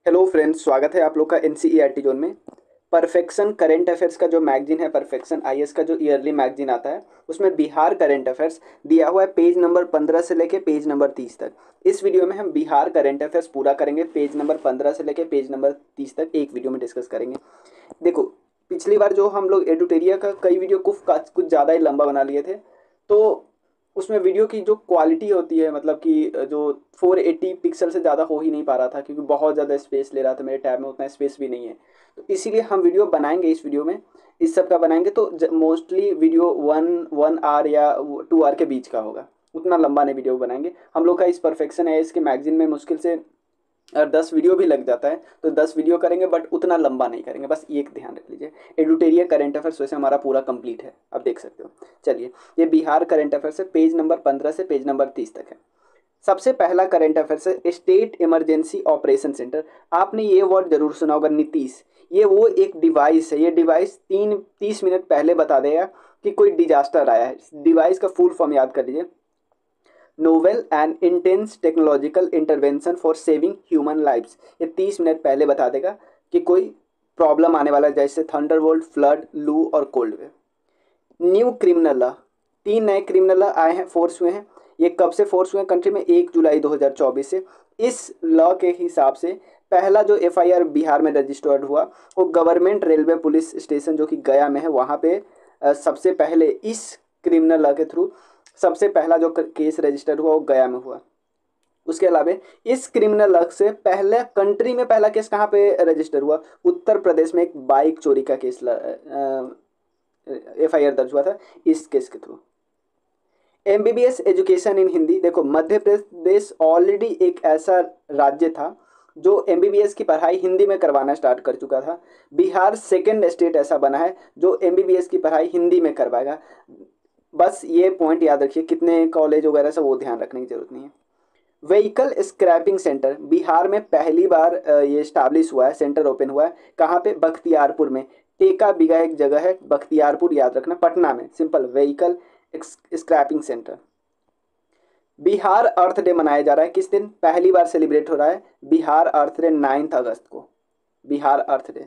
Hello friends, स्वागत है आप लोग का एनसीईआरटी जोन में। परफेक्शन करंट अफेयर्स का जो मैगजीन है, परफेक्शन आईएएस का जो ईयरली मैगजीन आता है, उसमें बिहार करंट अफेयर्स दिया हुआ है पेज नंबर 15 से लेके पेज नंबर 30 तक। इस वीडियो में हम बिहार करंट अफेयर्स पूरा करेंगे, पेज नंबर 15 से लेके पेज नंबर 30 तक एक वीडियो में डिस्कस करेंगे। देखो, पिछली बार जो हम लोग एडुटेरिया का कई वीडियो कुछ ज़्यादा ही लंबा बना लिए थे, तो उसमें वीडियो की जो क्वालिटी होती है, मतलब कि जो 480 पिक्सल से ज़्यादा हो ही नहीं पा रहा था, क्योंकि बहुत ज़्यादा स्पेस ले रहा था। मेरे टैब में उतना स्पेस भी नहीं है, तो इसीलिए हम वीडियो बनाएंगे। इस वीडियो में इस सब का बनाएंगे तो मोस्टली वीडियो वन आवर या 2 आवर के बीच का होगा। उतना लंबा नहीं वीडियो बनाएंगे हम लोग का। इस परफेक्शन है इसके मैगजीन में मुश्किल से अगर 10 वीडियो भी लग जाता है तो 10 वीडियो करेंगे, बट उतना लंबा नहीं करेंगे। बस ये एक ध्यान रख लीजिए। एडुटेरिया करंट अफेयर्स वैसे हमारा पूरा कंप्लीट है, आप देख सकते हो। चलिए, ये बिहार करंट अफेयर्स है, पेज नंबर 15 से पेज नंबर 30 तक है। सबसे पहला करंट अफेयर्स है स्टेट इमरजेंसी ऑपरेशन सेंटर। आपने ये वर्ड जरूर सुना होगा, नीतीश। ये वो एक डिवाइस है। ये डिवाइस 30 मिनट पहले बता देगा कि कोई डिजास्टर आया है। डिवाइस का फुल फॉर्म याद कर लीजिए, novel and intense technological intervention for saving human lives. ये 30 मिनट पहले बता देगा कि कोई प्रॉब्लम आने वाला है, जैसे थंडरबोल्ट, फ्लड, लू और cold wave. New criminal law, 3 नए क्रिमिनल लॉ आए हैं, फोर्स हुए हैं। ये कब से फोर्स हुए हैं कंट्री में? 1 जुलाई 2024 से। इस लॉ के हिसाब से पहला जो एफआईआर बिहार में रजिस्टर्ड हुआ, वो गवर्नमेंट रेलवे पुलिस स्टेशन जो कि गया में है, वहाँ पे सबसे पहले इस क्रिमिनल लॉ के थ्रू सबसे पहला जो केस रजिस्टर हुआ वो गया में हुआ। उसके अलावा इस क्रिमिनल लॉ से पहले कंट्री में पहला केस कहाँ पे रजिस्टर हुआ? उत्तर प्रदेश में एक बाइक चोरी का केस एफआईआर दर्ज हुआ था इस केस के through. MBBS education in Hindi. देखो, मध्य प्रदेश ऑलरेडी एक ऐसा राज्य था जो एमबीबीएस की पढ़ाई हिंदी में करवाना स्टार्ट कर चुका था। बिहार सेकेंड स्टेट ऐसा बना है जो एमबीबीएस की पढ़ाई हिंदी में करवाएगा। बस ये पॉइंट याद रखिए, कितने कॉलेज वगैरह सब वो ध्यान रखने की जरूरत नहीं है। व्हीकल स्क्रैपिंग सेंटर बिहार में पहली बार ये स्टैब्लिश हुआ है, सेंटर ओपन हुआ है। कहाँ पे? बख्तियारपुर में। टेका बिगा एक जगह है, बख्तियारपुर याद रखना, पटना में। Simple, vehicle scrapping centre. Bihar earth day मनाया जा रहा है किस दिन? पहली बार सेलिब्रेट हो रहा है बिहार अर्थ डे 9 अगस्त को। Bihar earth day,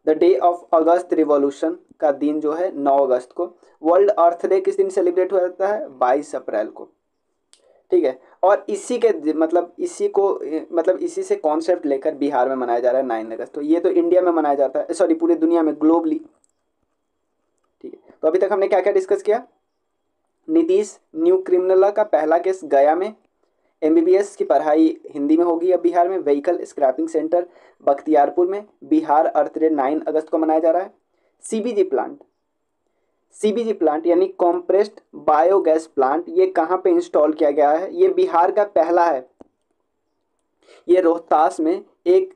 the day of August revolution का दिन जो है 9 अगस्त को। वर्ल्ड अर्थ डे किस दिन सेलिब्रेट हो जाता है? 22 अप्रैल को। ठीक है, और इसी के मतलब इसी को मतलब इसी से कॉन्सेप्ट लेकर बिहार में मनाया जा रहा है 9 अगस्त। तो ये तो इंडिया में मनाया जाता है, सॉरी पूरी दुनिया में, ग्लोबली। ठीक है, तो अभी तक हमने क्या क्या डिस्कस किया? नीतीश, न्यू क्रिमिनल लॉ का पहला केस गया में। एमबीबीएस की पढ़ाई हिंदी में होगी अब बिहार में। व्हीकल स्क्रैपिंग सेंटर बख्तियारपुर में। बिहार अर्थ डे 9 अगस्त को मनाया जा रहा है। सीबीजी प्लांट, सीबीजी प्लांट यानी कॉम्प्रेस्ड बायोगैस प्लांट, ये कहाँ पे इंस्टॉल किया गया है? ये बिहार का पहला है। ये रोहतास में एक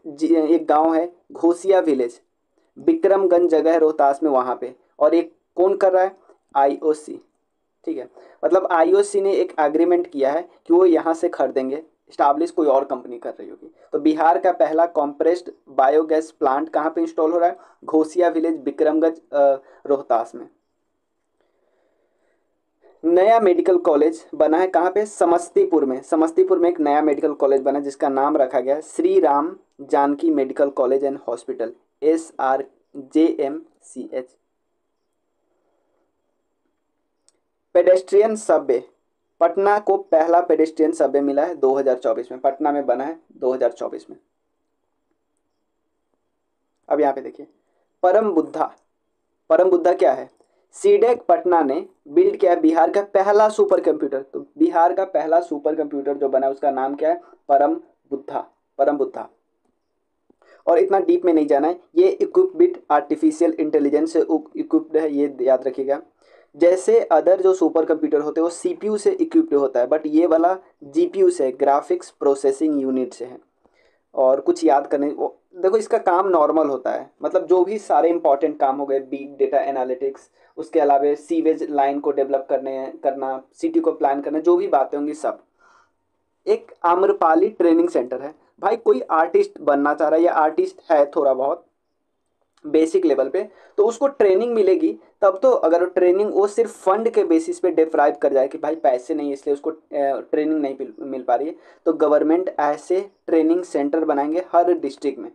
गांव है, घोसिया विलेज, विक्रमगंज जगह है रोहतास में, वहाँ पे। और एक कौन कर रहा है? आईओसी। ठीक है, मतलब आईओसी ने एक एग्रीमेंट किया है कि वो यहाँ से खरीदेंगे। स्टाब्लिश कोई और कंपनी कर रही होगी। तो बिहार का पहला कॉम्प्रेस्ड बायोगैस प्लांट कहाँ पे इंस्टॉल हो रहा है? घोसिया विलेज, विक्रमगंज, रोहतास में। नया मेडिकल कॉलेज बना है कहाँ पे? समस्तीपुर में। समस्तीपुर में एक नया मेडिकल कॉलेज बना है जिसका नाम रखा गया है Shri Ram Janki medical college and hospital, SRJMCH। Pedestrian subway, Patna को पहला पेडेस्ट्रियन सबवे मिला है 2024 में। पटना में बना है 2024 में। अब यहाँ पे देखिए, परम बुद्धा। परम बुद्धा क्या है? सीडेक पटना ने बिल्ड किया है बिहार का पहला सुपर कंप्यूटर। तो बिहार का पहला सुपर कंप्यूटर जो बना है उसका नाम क्या है? परम बुद्धा। परम बुद्धा। और इतना डीप में नहीं जाना है, ये इक्विप्ड विद आर्टिफिशियल इंटेलिजेंस से इक्विप्ड है, ये याद रखिएगा। जैसे अदर जो सुपर कंप्यूटर होते हैं वो सीपीयू से इक्विप्ड होता है, बट ये वाला जीपीयू से, ग्राफिक्स प्रोसेसिंग यूनिट से है। और कुछ याद करने देखो, इसका काम नॉर्मल होता है, मतलब जो भी सारे इंपॉर्टेंट काम हो गए, बिग डेटा एनालिटिक्स, उसके अलावा सीवेज लाइन को डेवलप करना, सिटी को प्लान करना, जो भी बातें होंगी सब। एक आम्रपाली ट्रेनिंग सेंटर है। भाई कोई आर्टिस्ट बनना चाह रहा है या आर्टिस्ट है थोड़ा बहुत, बेसिक लेवल पे, तो उसको ट्रेनिंग मिलेगी तब तो। अगर ट्रेनिंग वो सिर्फ फंड के बेसिस पे डिप्राइव कर जाए कि भाई पैसे नहीं इसलिए उसको ट्रेनिंग नहीं मिल पा रही है, तो गवर्नमेंट ऐसे ट्रेनिंग सेंटर बनाएंगे हर डिस्ट्रिक्ट में।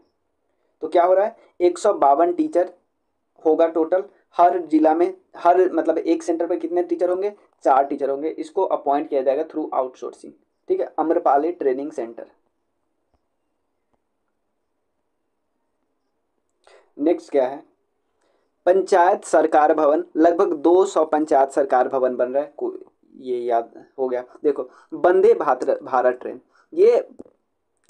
तो क्या हो रहा है, 152 टीचर होगा टोटल हर जिला में। हर मतलब एक सेंटर पे कितने टीचर होंगे, 4 टीचर होंगे। इसको अपॉइंट किया जाएगा थ्रू आउटसोर्सिंग। ठीक है, अम्रपाली ट्रेनिंग सेंटर। नेक्स्ट क्या है, पंचायत सरकार भवन। लगभग 200 पंचायत सरकार भवन बन रहा है, ये याद हो गया। देखो, वंदे भारत ट्रेन, ये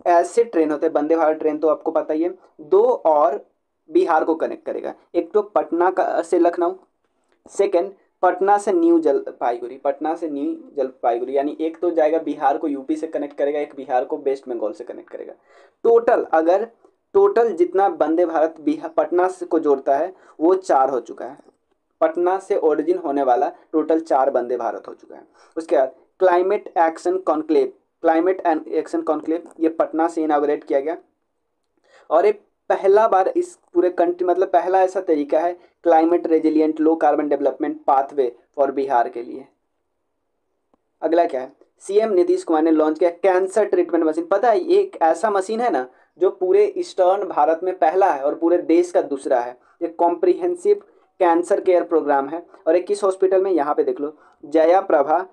ऐसे ट्रेन होते हैं, वंदे भारत ट्रेन तो आपको पता ही है, 2 और बिहार को कनेक्ट करेगा। एक तो पटना का से लखनऊ, सेकंड पटना से न्यू जलपाईगुड़ी, पटना से न्यू जलपाईगुड़ी, यानी एक तो जाएगा बिहार को यूपी से कनेक्ट करेगा, एक बिहार को वेस्ट बंगाल से कनेक्ट करेगा। टोटल अगर टोटल जितना वंदे भारत बिहार पटना से को जोड़ता है वो 4 हो चुका है। पटना से ओरिजिन होने वाला टोटल 4 वंदे भारत हो चुका है। उसके बाद climate action conclave, climate and action conclave ये पटना से इनाग्रेट किया गया, और ये पहला बार इस पूरे कंट्री, मतलब पहला ऐसा तरीका है climate resilient low carbon development pathway for Bihar के लिए। अगला क्या है, सीएम नीतीश कुमार ने लॉन्च किया कैंसर ट्रीटमेंट मशीन। पता है ये एक ऐसा मशीन है ना जो पूरे ईस्टर्न भारत में पहला है और पूरे देश का दूसरा है। ये कॉम्प्रिहेंसिव कैंसर केयर प्रोग्राम है, और एक किस हॉस्पिटल में, यहाँ पे देख लो, Jaya Prabha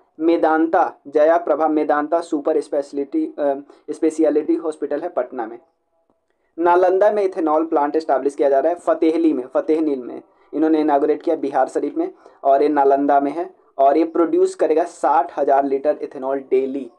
Medanta super speciality hospital है पटना में। नालंदा में इथेनॉल प्लांट स्टैब्लिश किया जा रहा है, फतेहनील में इन्होंने इनाग्रेट किया, बिहार शरीफ में, और ये नालंदा में है, और ये प्रोड्यूस करेगा 60,000 लीटर इथेनॉल डेली।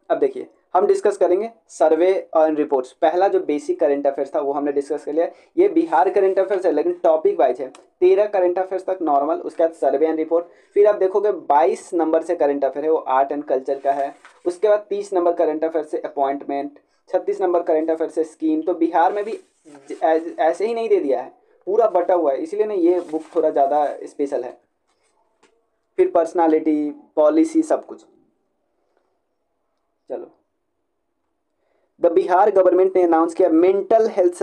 अब देखिए, हम डिस्कस करेंगे सर्वे और रिपोर्ट्स। पहला जो बेसिक करंट अफेयर्स था वो हमने डिस्कस कर लिया। ये बिहार करंट अफेयर्स है लेकिन टॉपिक वाइज है। 13 करंट अफेयर्स तक नॉर्मल, उसके बाद सर्वे एंड रिपोर्ट। फिर आप देखोगे 22 नंबर से करंट अफेयर है, वो आर्ट एंड कल्चर का है। उसके बाद 30 नंबर करंट अफेयर से अपॉइंटमेंट, 36 नंबर करंट अफेयर से स्कीम। तो बिहार में भी ऐसे ही नहीं दे दिया है, पूरा बटा हुआ है, इसीलिए ना ये बुक थोड़ा ज़्यादा स्पेशल है। फिर पर्सनालिटी, पॉलिसी, सब कुछ। चलो, द बिहार गवर्नमेंट ने अनाउंस किया mental health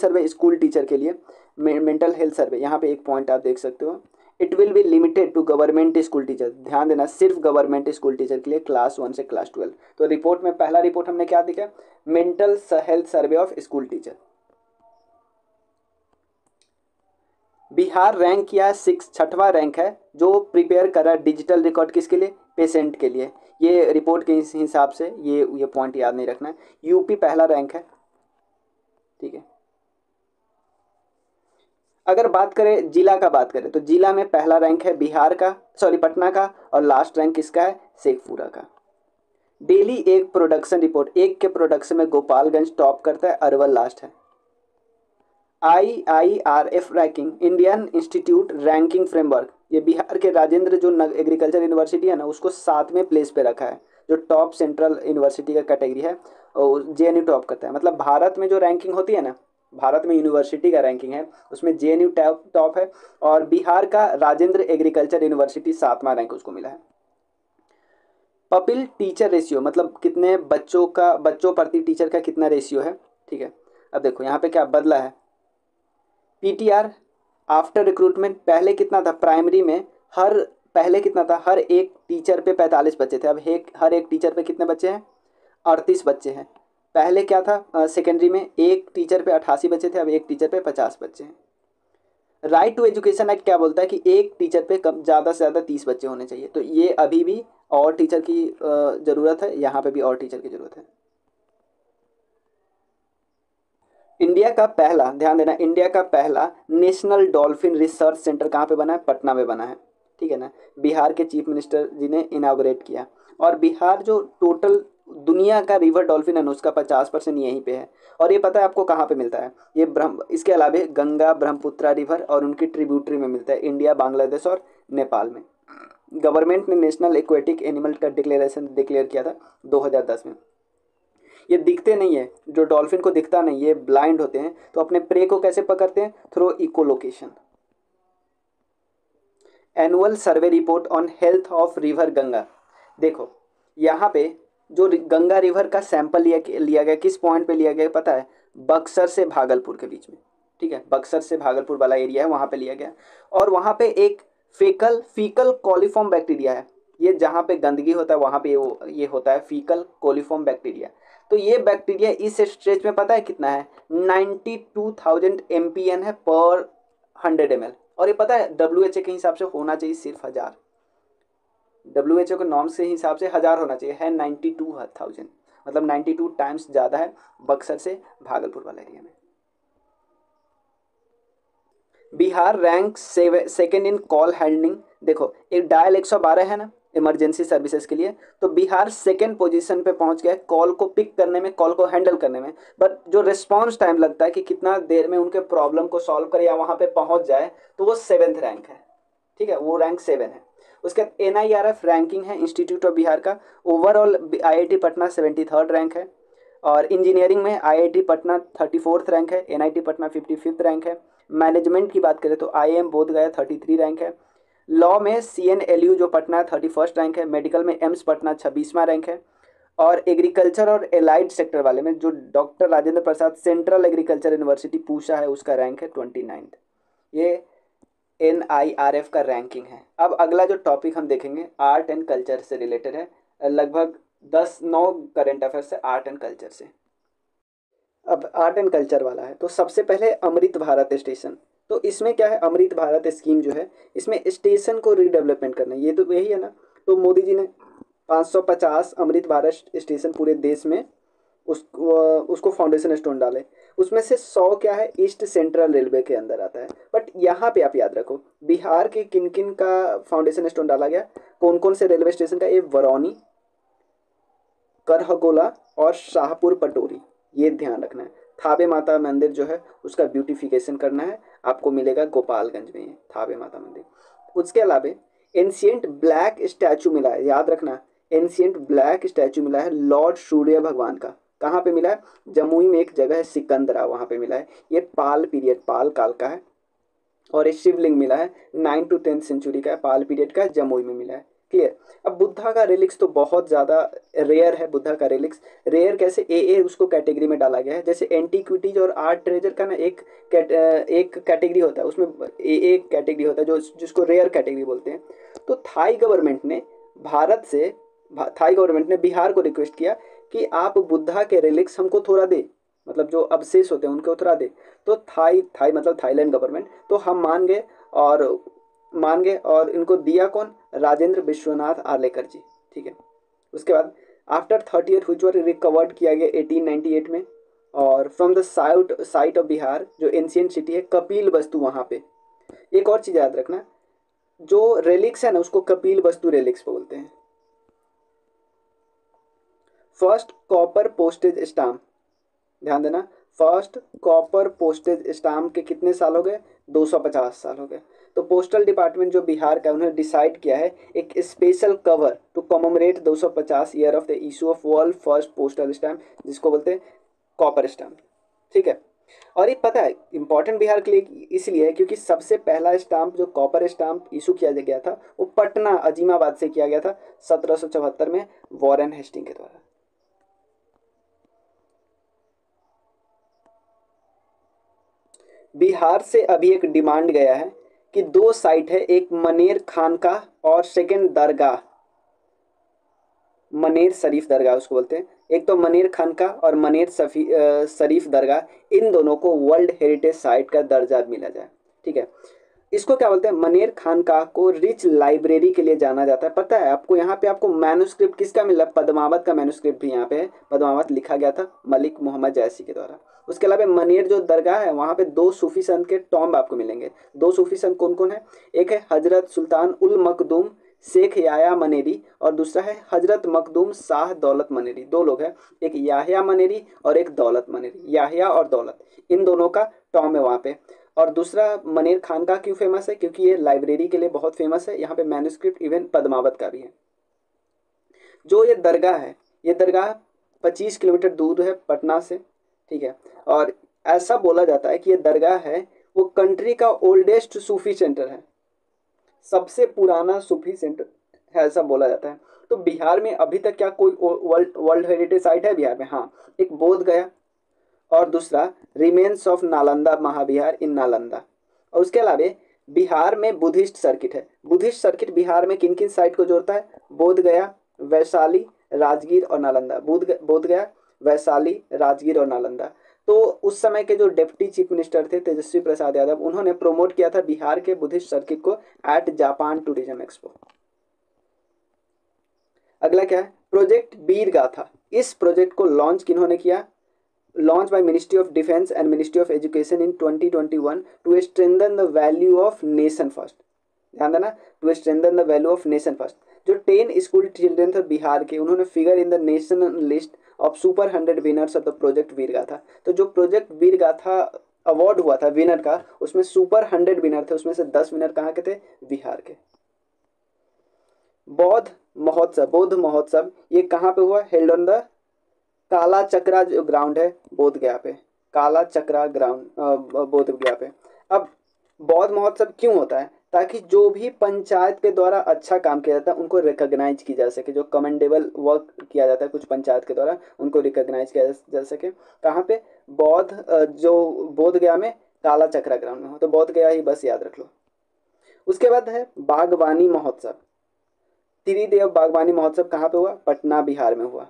survey school teacher के लिए। मेंटल हेल्थ सर्वे, यहाँ पे एक पॉइंट आप देख सकते हो, it will be limited to government school teacher. ध्यान देना, सिर्फ गवर्नमेंट स्कूल टीचर के लिए, क्लास 1 से क्लास 12। तो रिपोर्ट में पहला रिपोर्ट हमने क्या दिखा, mental health survey of school teacher. Bihar rank किया 6वां रैंक है, जो प्रिपेयर करा डिजिटल रिकॉर्ड किसके लिए, पेशेंट के लिए। ये रिपोर्ट के हिसाब से ये पॉइंट याद नहीं रखना है। यूपी पहला रैंक है, ठीक है। अगर बात करें जिला का, बात करें तो जिला में पहला रैंक है बिहार का, सॉरी पटना का, और लास्ट रैंक किसका है, शेखपुरा का। डेली एक प्रोडक्शन रिपोर्ट, एक के प्रोडक्शन में गोपालगंज टॉप करता है, अरवल लास्ट है। IIRF ranking, Indian institute ranking framework, ये बिहार के राजेंद्र जो एग्रीकल्चर यूनिवर्सिटी है ना, उसको 7वें प्लेस पे रखा है, जो टॉप सेंट्रल यूनिवर्सिटी का कैटेगरी है, और JNU टॉप करता है। मतलब भारत में जो रैंकिंग होती है ना, भारत में यूनिवर्सिटी का रैंकिंग है, उसमें JNU टॉप है, और बिहार का राजेंद्र एग्रीकल्चर यूनिवर्सिटी 7वां रैंक उसको मिला है। पपिल टीचर रेशियो, मतलब कितने बच्चों प्रति टीचर का कितना रेशियो है, ठीक है। अब देखो यहाँ पे क्या बदला है, PTR आफ्टर रिक्रूटमेंट, पहले कितना था प्राइमरी में, पहले कितना था, हर एक टीचर पे 45 बच्चे थे, अब हर एक टीचर पे कितने बच्चे हैं, 38 बच्चे हैं। पहले क्या था, सेकेंडरी में एक टीचर पे 88 बच्चे थे, अब एक टीचर पे 50 बच्चे हैं। राइट टू एजुकेशन एक्ट क्या बोलता है कि एक टीचर पे कम ज़्यादा से ज़्यादा 30 बच्चे होने चाहिए। तो ये अभी भी और टीचर की ज़रूरत है, यहाँ पे भी और टीचर की ज़रूरत है। इंडिया का पहला, ध्यान देना, इंडिया का पहला नेशनल डॉल्फिन रिसर्च सेंटर कहाँ पे बना है, पटना में बना है, ठीक है ना। बिहार के चीफ मिनिस्टर जी ने इनाग्रेट किया। और बिहार जो टोटल दुनिया का रिवर डॉल्फिन है ना, उसका 50% यहीं पे है। और ये पता है आपको कहाँ पे मिलता है, ये इसके अलावा गंगा ब्रह्मपुत्रा रिवर और उनकी ट्रिब्यूटरी में मिलता है, इंडिया, बांग्लादेश और नेपाल में। गवर्नमेंट ने नेशनल एक्वेटिक एनिमल का डिक्लेयर किया था 2010 में। ये दिखते नहीं है, जो डॉल्फिन को दिखता नहीं, ये ब्लाइंड होते हैं, तो अपने प्रे को कैसे पकड़ते हैं, through echolocation. Annual survey report on health of river Ganga. देखो यहाँ पे जो गंगा रिवर का सैंपल लिया गया, किस पॉइंट पे लिया गया पता है, बक्सर से भागलपुर के बीच में, ठीक है, बक्सर से भागलपुर वाला एरिया है, वहाँ पे लिया गया। और वहाँ पे एक फीकल फीकल कोलिफॉर्म बैक्टीरिया है, ये जहाँ पे गंदगी होता है वहाँ पे ये होता है फीकल कोलिफॉर्म बैक्टीरिया। तो ये बैक्टीरिया इस स्ट्रेच में पता है कितना है, 92,000 MPN है पर 100 ml। और ये पता है WHO के हिसाब से होना चाहिए सिर्फ 1000, WHO के नॉर्म्स के हिसाब से 1000 होना चाहिए, है 92,000, मतलब 92 टाइम्स ज़्यादा है बक्सर से भागलपुर वाले एरिया में। Bihar rank second in call handling. देखो एक डायल 112 है ना इमरजेंसी सर्विसेज के लिए, तो बिहार सेकेंड पोजीशन पे पहुंच गया कॉल को पिक करने में, कॉल को हैंडल करने में। बट जो रिस्पांस टाइम लगता है कि कितना देर में उनके प्रॉब्लम को सॉल्व करे या वहां पे पहुंच जाए, तो वो 7th रैंक है, ठीक है, वो रैंक 7 है। उसके बाद NIRF रैंकिंग है इंस्टीट्यूट ऑफ बिहार का, overall IIT Patna 73rd rank है, और इंजीनियरिंग में IIT पटना 34th रैंक है, NIT पटना 55th रैंक है। मैनेजमेंट की बात करें तो IIM बोधगया 33 रैंक है। लॉ में CNLU जो पटना 31st रैंक है। मेडिकल में एम्स पटना 26वां रैंक है। और एग्रीकल्चर और एलाइड सेक्टर वाले में जो doctor Rajendra Prasad central agriculture university पूषा है, उसका रैंक है 29th। ये NIRF का रैंकिंग है। अब अगला जो टॉपिक हम देखेंगे आर्ट एंड कल्चर से रिलेटेड है, लगभग 9 करंट अफेयर से आर्ट एंड कल्चर से। अब आर्ट एंड कल्चर वाला है, तो सबसे पहले अमृत भारत स्टेशन। तो इसमें क्या है, अमृत भारत स्कीम जो है, इसमें स्टेशन को रीडेवलपमेंट करना है, ये तो यही है ना। तो मोदी जी ने 550 अमृत भारत स्टेशन पूरे देश में उसको फाउंडेशन स्टोन डाले। उसमें से 100 क्या है, ईस्ट सेंट्रल रेलवे के अंदर आता है। बट यहाँ पे आप याद रखो बिहार के किन किन का फाउंडेशन स्टोन डाला गया, कौन कौन से रेलवे स्टेशन का, ये बरौनी, करहगोला और शाहपुर पटोरी, ये ध्यान रखना है। थाबे माता मंदिर जो है उसका ब्यूटिफिकेशन करना है, आपको मिलेगा गोपालगंज में ये थाबे माता मंदिर। उसके अलावा एंशियंट ब्लैक स्टैचू मिला है, याद रखना, एंशियंट ब्लैक स्टैचू मिला है लॉर्ड सूर्य भगवान का। कहाँ पे मिला है, जमुई में एक जगह है सिकंदरा, वहाँ पे मिला है। ये पाल पीरियड, पाल काल का है। और एक शिवलिंग मिला है 9 to 10th सेंचुरी का, पाल पीरियड का, जमुई में मिला है। क्लियर। अब बुद्धा का रिलिक्स तो बहुत ज़्यादा रेयर है। बुद्धा का रिलिक्स रेयर कैसे, ए उसको कैटेगरी में डाला गया है। जैसे एंटीक्विटीज और आर्ट ट्रेजर का ना एक कैटेगरी होता है, उसमें एक कैटेगरी होता है जो जिसको रेयर कैटेगरी बोलते हैं। तो थाई गवर्नमेंट ने बिहार को रिक्वेस्ट किया कि आप बुद्धा के रिलिक्स हमको थोड़ा दे, मतलब जो अवशेष होते हैं उनको थोड़ा दे। तो थाई मतलब थाईलैंड गवर्नमेंट, तो हम मान गए और इनको दिया कौन, राजेंद्र विश्वनाथ आर्लेकर जी, ठीक है। उसके बाद after 30 year which were recovered किया गया 1898 में। और from the site of Bihar जो एंशियंट सिटी है कपिल वस्तु, वहाँ पे एक और चीज़ याद रखना, जो रेलिक्स है ना उसको कपिल वस्तु रेलिक्स बोलते हैं। फर्स्ट कॉपर पोस्टेज स्टाम्प, ध्यान देना, फर्स्ट कॉपर पोस्टेज स्टाम्प के कितने साल हो गए, 250 साल हो गए। तो पोस्टल डिपार्टमेंट जो बिहार का, उन्होंने डिसाइड किया है एक special cover to commemorate 250 year of the issue of world first postal stamp, जिसको बोलते हैं कॉपर स्टैम्प, ठीक है। और ये पता है इंपॉर्टेंट बिहार के लिए इसलिए है क्योंकि सबसे पहला स्टाम्प जो कॉपर स्टाम्प इशू किया गया था वो पटना अजीमाबाद से किया गया था 1774 में वॉरेन हेस्टिंग के द्वारा। बिहार से अभी एक डिमांड गया है कि 2 साइट है, एक मनेर खानका और सेकंड दरगाह, मनेर शरीफ दरगाह उसको बोलते हैं। एक तो मनेर खानका और मनेर शरीफ दरगाह, इन दोनों को वर्ल्ड हेरिटेज साइट का दर्जा मिला जाए, ठीक है। इसको क्या बोलते हैं, मनेर खानकाह को रिच लाइब्रेरी के लिए जाना जाता है। पता है आपको, यहाँ पे आपको मैन्युस्क्रिप्ट किसका मिला, पद्मावत का मैन्युस्क्रिप्ट भी यहाँ पे है। पद्मावत लिखा गया था मलिक मोहम्मद जैसी के द्वारा। उसके अलावा मनेर जो दरगाह है वहाँ पे 2 सूफी संत के टॉम्ब आपको मिलेंगे। 2 सूफी संत कौन कौन है, एक है हजरत सुल्तान उल मखदूम शेख याया मनेरी और दूसरा है हजरत मखदूम शाह दौलत मनेरी। 2 लोग हैं, एक याहिया मनेरी और एक दौलत मनेरी। याहिया और दौलत, इन दोनों का टॉम्ब है वहाँ पे। और दूसरा मनेर खानका क्यों फेमस है, क्योंकि ये लाइब्रेरी के लिए बहुत फेमस है। यहाँ पे मैन्युस्क्रिप्ट इवन पद्मावत का भी है। जो ये दरगाह है, ये दरगाह 25 किलोमीटर दूर है पटना से, ठीक है। और ऐसा बोला जाता है कि ये दरगाह है वो कंट्री का ओल्डेस्ट सूफी सेंटर है, सबसे पुराना सूफी सेंटर है, ऐसा बोला जाता है। तो बिहार में अभी तक क्या कोई वर्ल्ड हेरिटेज साइट है बिहार में, हाँ, एक बोध गया और दूसरा रिमेन्स ऑफ नालंदा महाविहार इन नालंदा। और उसके अलावा बिहार में बुद्धिस्ट सर्किट है। बुद्धिस्ट सर्किट बिहार में किन किन साइट को जोड़ता है? बोध गया, वैशाली, राजगीर और नालंदा। बोध गया, वैशाली, राजगीर और नालंदा। तो उस समय के जो डिप्टी चीफ मिनिस्टर थे तेजस्वी प्रसाद यादव, उन्होंने प्रोमोट किया था बिहार के बुद्धिस्ट सर्किट को एट जापान टूरिज्म एक्सपो। अगला क्या है? प्रोजेक्ट वीर गाथा। इस प्रोजेक्ट को लॉन्च किन्होंने किया? Launch by ministry of defence and ministry of education in 2021 to strengthen the value of nation first. ध्यान देना, to strengthen the value of nation first. जो 10 स्कूल चिल्ड्रन थे बिहार के, उन्होंने figure in the national list of super 100 winners of the project Veer Gatha. तो जो project Veer गाथा award हुआ था विनर का, उसमें सुपर 100 विनर थे, उसमें से 10 विनर कहाँ के थे? बिहार के। बौद्ध महोत्सव ये कहाँ पे हुआ? हेल्ड ऑन द काला चक्रा जो ग्राउंड है बोध गया पे, काला चक्रा ग्राउंड बोध गया पे। अब बौद्ध महोत्सव क्यों होता है? ताकि जो भी पंचायत के द्वारा अच्छा काम किया जाता है उनको रिकॉग्नाइज की जा सके। जो कमेंडेबल वर्क किया जाता है कुछ पंचायत के द्वारा, उनको रिकॉग्नाइज किया जा सके। कहाँ पे? जो बोध गया में काला चक्रा ग्राउंड में हो। तो बोध गया ही बस याद रख लो। उसके बाद है बागवानी महोत्सव। त्रिदेव बागवानी महोत्सव कहाँ पे हुआ? पटना बिहार में हुआ।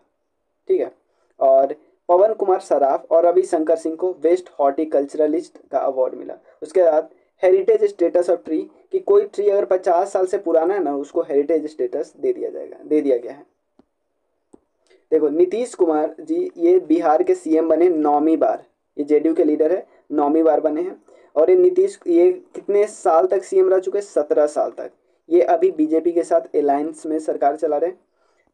ठीक है। और पवन कुमार सराफ और रविशंकर सिंह को बेस्ट हॉर्टिकल्चरलिस्ट का अवार्ड मिला। उसके बाद हेरिटेज स्टेटस ऑफ ट्री, कि कोई ट्री अगर 50 साल से पुराना है ना, उसको हेरिटेज स्टेटस दे दिया गया है। देखो नीतीश कुमार जी ये बिहार के सीएम बने 9वीं बार। ये जेडीयू के लीडर है, 9वीं बार बने हैं। और ये कितने साल तक सीएम रह चुके? 17 साल तक। ये अभी बीजेपी के साथ अलायंस में सरकार चला रहे हैं।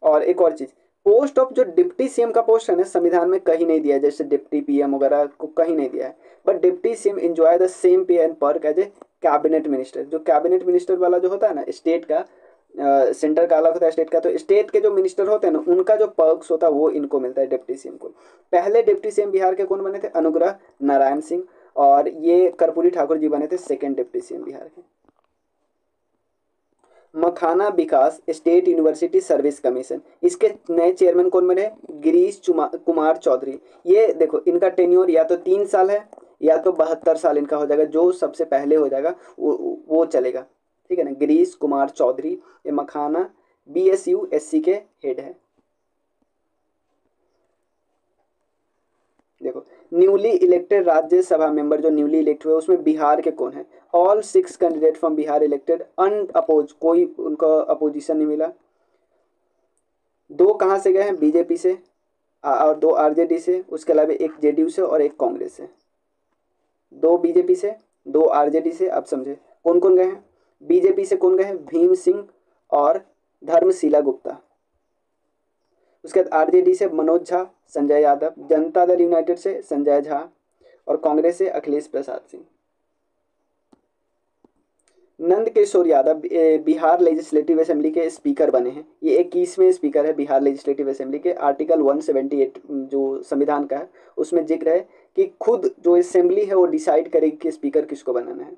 और एक और चीज़, पोस्ट ऑफ जो डिप्टी सीएम का पोस्ट है ना, संविधान में कहीं नहीं दिया है, जैसे डिप्टी पीएम वगैरह को कहीं नहीं दिया है। But deputy CM enjoy the same pay and perk as a cabinet minister. जो कैबिनेट मिनिस्टर वाला जो होता है ना, स्टेट का सेंटर का अलग होता है स्टेट का, तो स्टेट के जो मिनिस्टर होते हैं ना, उनका जो पर्क्स होता है वो इनको मिलता है डिप्टी सीएम को। पहले डिप्टी सीएम बिहार के कौन बने थे? अनुग्रह नारायण सिंह। और ये कर्पूरी ठाकुर जी बने थे सेकेंड डिप्टी सीएम बिहार के। मखाना विकास स्टेट यूनिवर्सिटी सर्विस कमीशन, इसके नए चेयरमैन कौन बने? गिरीश कुमार चौधरी। ये देखो इनका टेन्योर या तो 3 साल है या तो 72 साल इनका हो जाएगा। जो सबसे पहले हो जाएगा वो चलेगा। ठीक है ना। गिरीश कुमार चौधरी ये मखाना BSU SC के हेड है। देखो न्यूली इलेक्टेड राज्यसभा मेंबर जो न्यूली इलेक्ट हुए उसमें बिहार के कौन है? All 6 candidate from Bihar elected unopposed, कोई उनको अपोजिशन नहीं मिला। 2 कहाँ से गए हैं? बीजेपी से और 2 आरजेडी से। उसके अलावा एक जेडीयू से और एक कांग्रेस से। 2 बीजेपी से, 2 आरजेडी से। आप समझे कौन कौन गए हैं? बीजेपी से कौन गए हैं? भीम सिंह और धर्मशिला गुप्ता। उसके बाद आरजेडी से मनोज झा, संजय यादव। जनता दल यूनाइटेड से संजय झा और कांग्रेस से अखिलेश प्रसाद सिंह। नंद किशोर यादव बिहार लेजिस्लेटिव असेंबली के स्पीकर बने हैं। ये 21वें स्पीकर है बिहार लेजिस्लेटिव असेंबली के। आर्टिकल 178 जो संविधान का है उसमें जिक्र है कि खुद जो असेंबली है वो डिसाइड करेगी कि स्पीकर किसको बनाना है।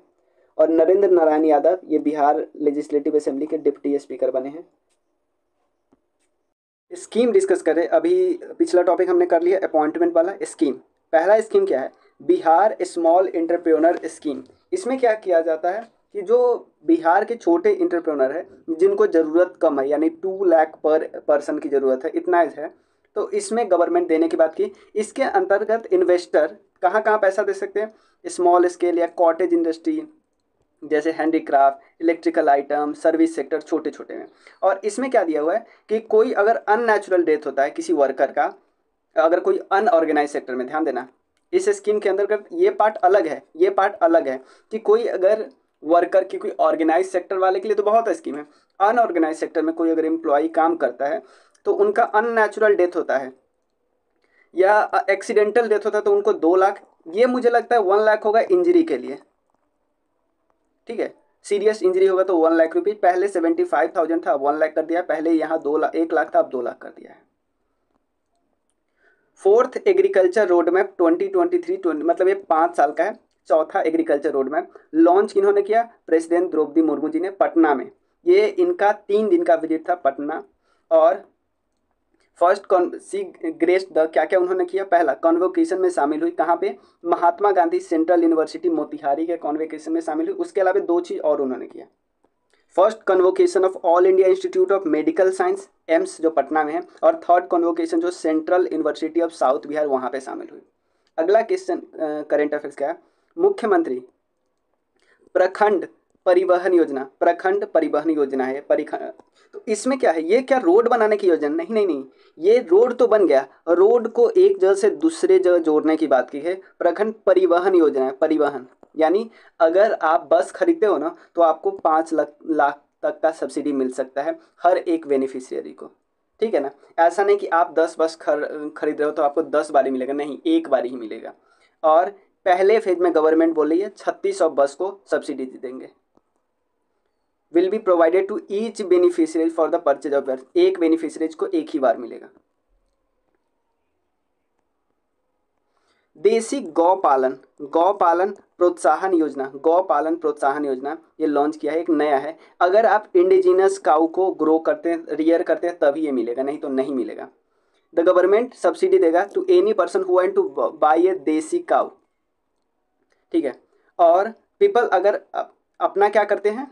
और नरेंद्र नारायण यादव ये बिहार लेजिस्लेटिव असेंबली के डिप्टी स्पीकर बने हैं। स्कीम डिस्कस करें। अभी पिछला टॉपिक हमने कर लिया अपॉइंटमेंट वाला। स्कीम, पहला स्कीम क्या है? Bihar small entrepreneur scheme. इसमें क्या किया जाता है कि जो बिहार के छोटे इंटरप्रेन्योर है जिनको ज़रूरत कम है, यानी 2 लाख पर पर्सन की ज़रूरत है, इतना है, तो इसमें गवर्नमेंट देने की बात की। इसके अंतर्गत इन्वेस्टर कहाँ कहाँ पैसा दे सकते हैं? स्मॉल स्केल या कॉटेज इंडस्ट्री, जैसे handicraft, electrical item, service sector, छोटे छोटे में। और इसमें क्या दिया हुआ है कि कोई अगर अननेचुरल डेथ होता है किसी वर्कर का, अगर कोई अनऑर्गेनाइज सेक्टर में, ध्यान देना इस स्कीम के अंतर्गत ये पार्ट अलग है कि कोई अगर वर्कर की, कोई ऑर्गेनाइज सेक्टर वाले के लिए तो बहुत स्कीम है। अनऑर्गेनाइज सेक्टर में कोई अगर एम्प्लॉय काम करता है तो उनका अननेचुरल डेथ होता है या एक्सीडेंटल डेथ होता है तो उनको 2 लाख। ये मुझे लगता है 1 लाख होगा इंजरी के लिए। ठीक है, सीरियस इंजरी होगा तो 1 लाख रुपये। पहले 75,000 था, अब 1 लाख कर दिया है। पहले यहाँ 1 लाख था, अब 2 लाख कर दिया है। 4th एग्रीकल्चर रोड मैप 2023 मतलब ये 5 साल का है। चौथा एग्रीकल्चर रोड मैप लॉन्च किन्होंने किया? प्रेसिडेंट द्रौपदी मुर्मू जी ने पटना में। ये इनका 3 दिन का विजिट था पटना। और फर्स्ट सी ग्रेस द क्या क्या उन्होंने किया, पहला कॉन्वोकेशन में शामिल हुई, कहाँ पे, महात्मा गांधी सेंट्रल यूनिवर्सिटी मोतिहारी के कॉन्वोकेशन में शामिल हुई। उसके अलावा दो चीज़ और उन्होंने किया, first convocation of all India institute of medical science AIIMS जो पटना में है, और थर्ड कन्वोकेशन जो central university of south Bihar वहाँ पे शामिल हुई। अगला क्वेश्चन करेंट अफेयर्स क्या है, मुख्यमंत्री प्रखंड परिवहन योजना, प्रखंड परिवहन योजना है परिखंड, तो इसमें क्या है, ये क्या रोड बनाने की योजना, नहीं नहीं नहीं, ये रोड तो बन गया, रोड को एक जगह से दूसरे जगह जोड़ने की बात की है, प्रखंड परिवहन योजना है, परिवहन यानी अगर आप बस खरीदते हो ना तो आपको 5 लाख तक का सब्सिडी मिल सकता है हर एक बेनिफिशियरी को, ठीक है ना। ऐसा नहीं कि आप 10 बस खरीद रहे हो तो आपको 10 बारी मिलेगा, नहीं, एक बारी ही मिलेगा। और पहले फेज में गवर्नमेंट बोल रही है 3600 बस को सब्सिडी देंगे, will be provided to each beneficiary for the purchase of bus, एक बेनिफिशियरीज को एक ही बार मिलेगा। देसी गौपालन, गौपालन प्रोत्साहन योजना, गौपालन प्रोत्साहन योजना ये लॉन्च किया है, एक नया है। अगर आप इंडिजिनस काऊ को ग्रो करते हैं, रियर करते हैं, तभी ये मिलेगा, नहीं तो नहीं मिलेगा। द गवर्नमेंट सब्सिडी देगा to any person who want to buy a desi cow, ठीक है। और पीपल अगर अपना क्या करते हैं,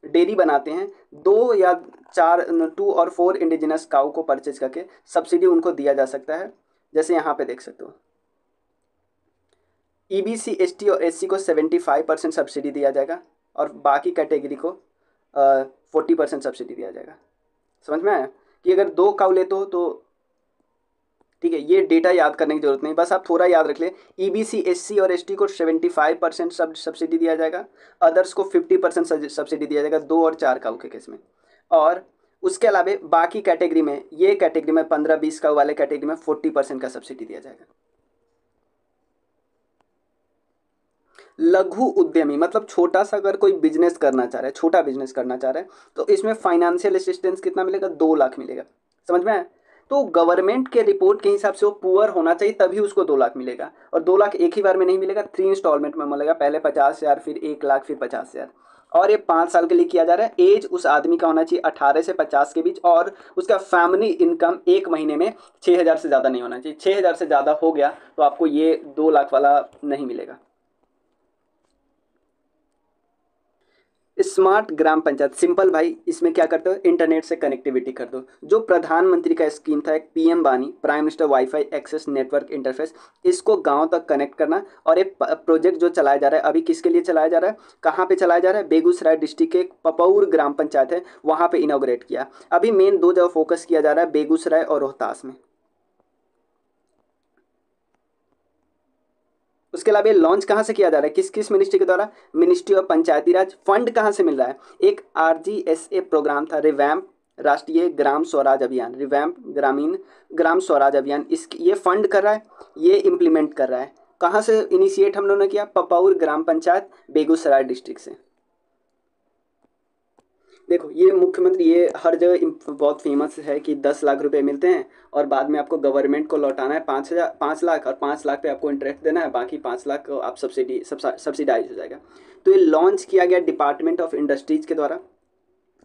डेयरी बनाते हैं, 2 या 4 2 और 4 इंडिजिनस काऊ को परचेज करके सब्सिडी उनको दिया जा सकता है, जैसे यहाँ पे देख सकते हो। EBC ST और SC को 75% सब्सिडी दिया जाएगा और बाकी कैटेगरी को 40% सब्सिडी दिया जाएगा। समझ में आया कि अगर 2 काऊ लेते हो तो ठीक है, ये डेटा याद करने की जरूरत नहीं, बस आप थोड़ा याद रख ले। EBC SC और ST को 75% सब्सिडी दिया जाएगा, अदर्स को 50% सब्सिडी दिया जाएगा 2 और 4 काऊ के केस में। और उसके अलावा बाकी कैटेगरी में, ये कैटेगरी में 15-20 काऊ वाले कैटेगरी में 40% का सब्सिडी दिया जाएगा। लघु उद्यमी मतलब छोटा सा अगर कोई बिजनेस करना चाह रहा है, छोटा बिजनेस करना चाह रहा है, तो इसमें फाइनेंशियल असिस्टेंस कितना मिलेगा, 2 लाख मिलेगा। समझ में आया। तो गवर्नमेंट के रिपोर्ट के हिसाब से वो पुअर होना चाहिए तभी उसको 2 लाख मिलेगा, और 2 लाख एक ही बार में नहीं मिलेगा, 3 इंस्टॉलमेंट में मिलेगा, पहले 50,000, फिर 1 लाख, फिर 50,000। और ये 5 साल के लिए किया जा रहा है। एज उस आदमी का होना चाहिए 18 से 50 के बीच, और उसका फैमिली इनकम एक महीने में 6,000 से ज़्यादा नहीं होना चाहिए। 6,000 से ज़्यादा हो गया तो आपको ये 2 लाख वाला नहीं मिलेगा। स्मार्ट ग्राम पंचायत, सिंपल भाई, इसमें क्या करते हो, इंटरनेट से कनेक्टिविटी कर दो। जो प्रधानमंत्री का स्कीम था एक PM वानी, prime minister wifi access network interface, इसको गांव तक कनेक्ट करना। और एक प्रोजेक्ट जो चलाया जा रहा है, अभी किसके लिए चलाया जा रहा है, कहाँ पे चलाया जा रहा है, बेगूसराय डिस्ट्रिक्ट के पपौर ग्राम पंचायत है, वहाँ पे इनॉग्रेट किया। अभी मेन 2 जगह फोकस किया जा रहा है, बेगूसराय और रोहतास में। उसके अलावा ये लॉन्च कहाँ से किया जा रहा है, किस किस मिनिस्ट्री के द्वारा, ministry of Panchayati Raj. Fund कहाँ से मिल रहा है, एक RGSA प्रोग्राम था, रिवैम्प राष्ट्रीय ग्राम स्वराज अभियान, रिवैम्प ग्रामीण ग्राम स्वराज अभियान, इस ये फंड कर रहा है, ये इम्प्लीमेंट कर रहा है। कहाँ से इनिशिएट हम लोगों ने किया, पपौर ग्राम पंचायत, बेगूसराय डिस्ट्रिक्ट से। देखो ये मुख्यमंत्री, ये हर जगह बहुत फेमस है कि 10 लाख रुपए मिलते हैं और बाद में आपको गवर्नमेंट को लौटाना है 5 लाख, और 5 लाख पे आपको इंटरेस्ट देना है, बाकी 5 लाख को आप सब्सिडाइज हो जाएगा। तो ये लॉन्च किया गया डिपार्टमेंट ऑफ इंडस्ट्रीज के द्वारा।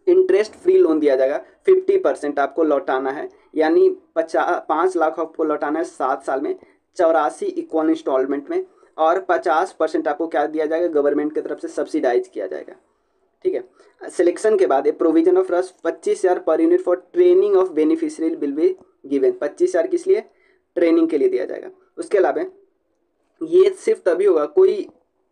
इंटरेस्ट फ्री लोन दिया जाएगा, 50% आपको लौटाना है, यानी 5 लाख आपको लौटाना है 7 साल में, 84 इक्वल इंस्टॉलमेंट में, और 50% आपको क्या दिया जाएगा, गवर्नमेंट की तरफ से सब्सिडाइज किया जाएगा। ठीक है। सिलेक्शन के बाद ए प्रोविजन ऑफ रस 25,000 per unit for training of beneficiary will be given. 25,000 किस लिए, ट्रेनिंग के लिए दिया जाएगा। उसके अलावा ये सिर्फ तभी होगा, कोई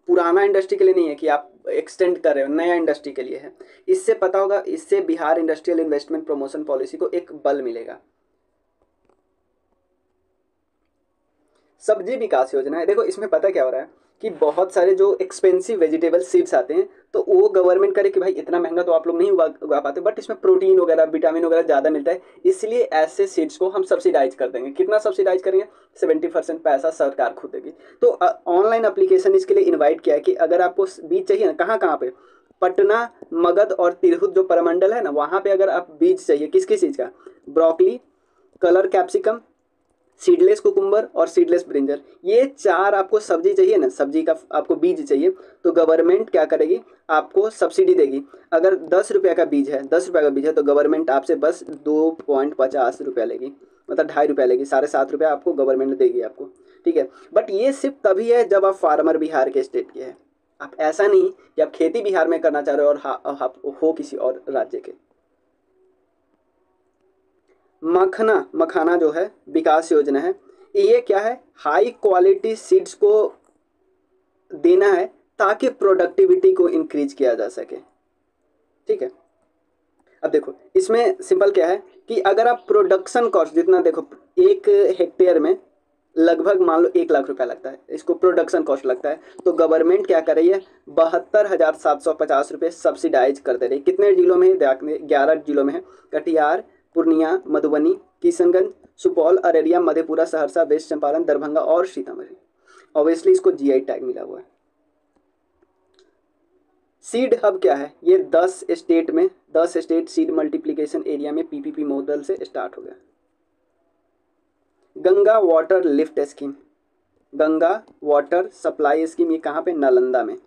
पुराना इंडस्ट्री के लिए नहीं है कि आप एक्सटेंड कर रहे हो, नया इंडस्ट्री के लिए है। इससे पता होगा, इससे Bihar industrial investment promotion policy को एक बल मिलेगा। सब्जी विकास योजना है। देखो इसमें पता क्या हो रहा है कि बहुत सारे जो एक्सपेंसिव वेजिटेबल सीड्स आते हैं, तो वो गवर्नमेंट करे कि भाई इतना महंगा तो आप लोग नहीं उगा पाते, बट इसमें प्रोटीन वगैरह विटामिन वगैरह ज़्यादा मिलता है, इसलिए ऐसे सीड्स को हम सब्सिडाइज कर देंगे। कितना सब्सिडाइज करेंगे, 70% पैसा सरकार खुद देगी। तो ऑनलाइन एप्लीकेशन इसके लिए इन्वाइट किया है कि अगर आपको बीज चाहिए ना, कहाँ कहाँ पे, पटना, मगध और तिरहुत जो परमंडल है ना, वहाँ पे अगर आप बीज चाहिए किस किस चीज़ का, broccoli, colour capsicum, seedless cucumber और सीडलेस ब्रिंजल, ये 4 आपको सब्जी चाहिए ना, सब्जी का आपको बीज चाहिए, तो गवर्नमेंट क्या करेगी, आपको सब्सिडी देगी। अगर 10 रुपये का बीज है, 10 रुपये का बीज है, तो गवर्नमेंट आपसे बस 2.50 रुपया लेगी। मतलब 2.5 रुपये लेगी, 7.5 रुपये आपको गवर्नमेंट देगी आपको, ठीक है। बट ये सिर्फ तभी है जब आप फार्मर बिहार के स्टेट के हैं। आप ऐसा नहीं कि आप खेती बिहार में करना चाह रहे हो और आप हो किसी और राज्य के। मखाना जो है विकास योजना है, ये क्या है, हाई क्वालिटी सीड्स को देना है ताकि प्रोडक्टिविटी को इंक्रीज किया जा सके, ठीक है। अब देखो इसमें सिंपल क्या है कि अगर आप प्रोडक्शन कॉस्ट जितना, देखो 1 हेक्टेयर में लगभग मान लो 1 लाख रुपया लगता है, इसको प्रोडक्शन कॉस्ट लगता है, तो गवर्नमेंट क्या कर रही है, 72,750 रुपये सब्सिडाइज कर दे रही है। कितने जिलों में है, 11 जिलों में है, कटिहार, पूर्णिया, मधुबनी, किशनगंज, सुपौल, अररिया, मधेपुरा, सहरसा, वेस्ट चंपारण, दरभंगा और सीतामढ़ी। ऑब्वियसली इसको जीआई टैग मिला हुआ है। सीड हब क्या है, ये 10 स्टेट सीड मल्टीप्लिकेशन एरिया में पीपीपी मॉडल से स्टार्ट हो गया। Ganga water lift scheme, Ganga water supply scheme, ये कहाँ पे, नालंदा में।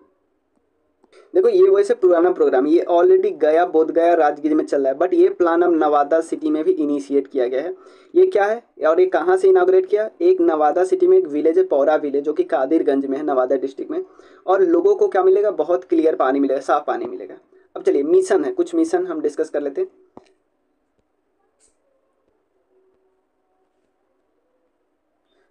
देखो ये वैसे पुराना प्रोग्राम, ये ऑलरेडी गया, बोधगया, राजगीर में चल रहा है, बट ये प्लान अब नवादा सिटी में भी इनिशिएट किया गया है। ये क्या है और ये कहाँ से इनाग्रेट किया, एक नवादा सिटी में एक विलेज है, पौरा विलेज, जो कि कादिरगंज में है, नवादा डिस्ट्रिक्ट में। और लोगों को क्या मिलेगा, बहुत क्लियर पानी मिलेगा, साफ पानी मिलेगा। अब चलिए मिशन है, कुछ मिशन हम डिस्कस कर लेते हैं।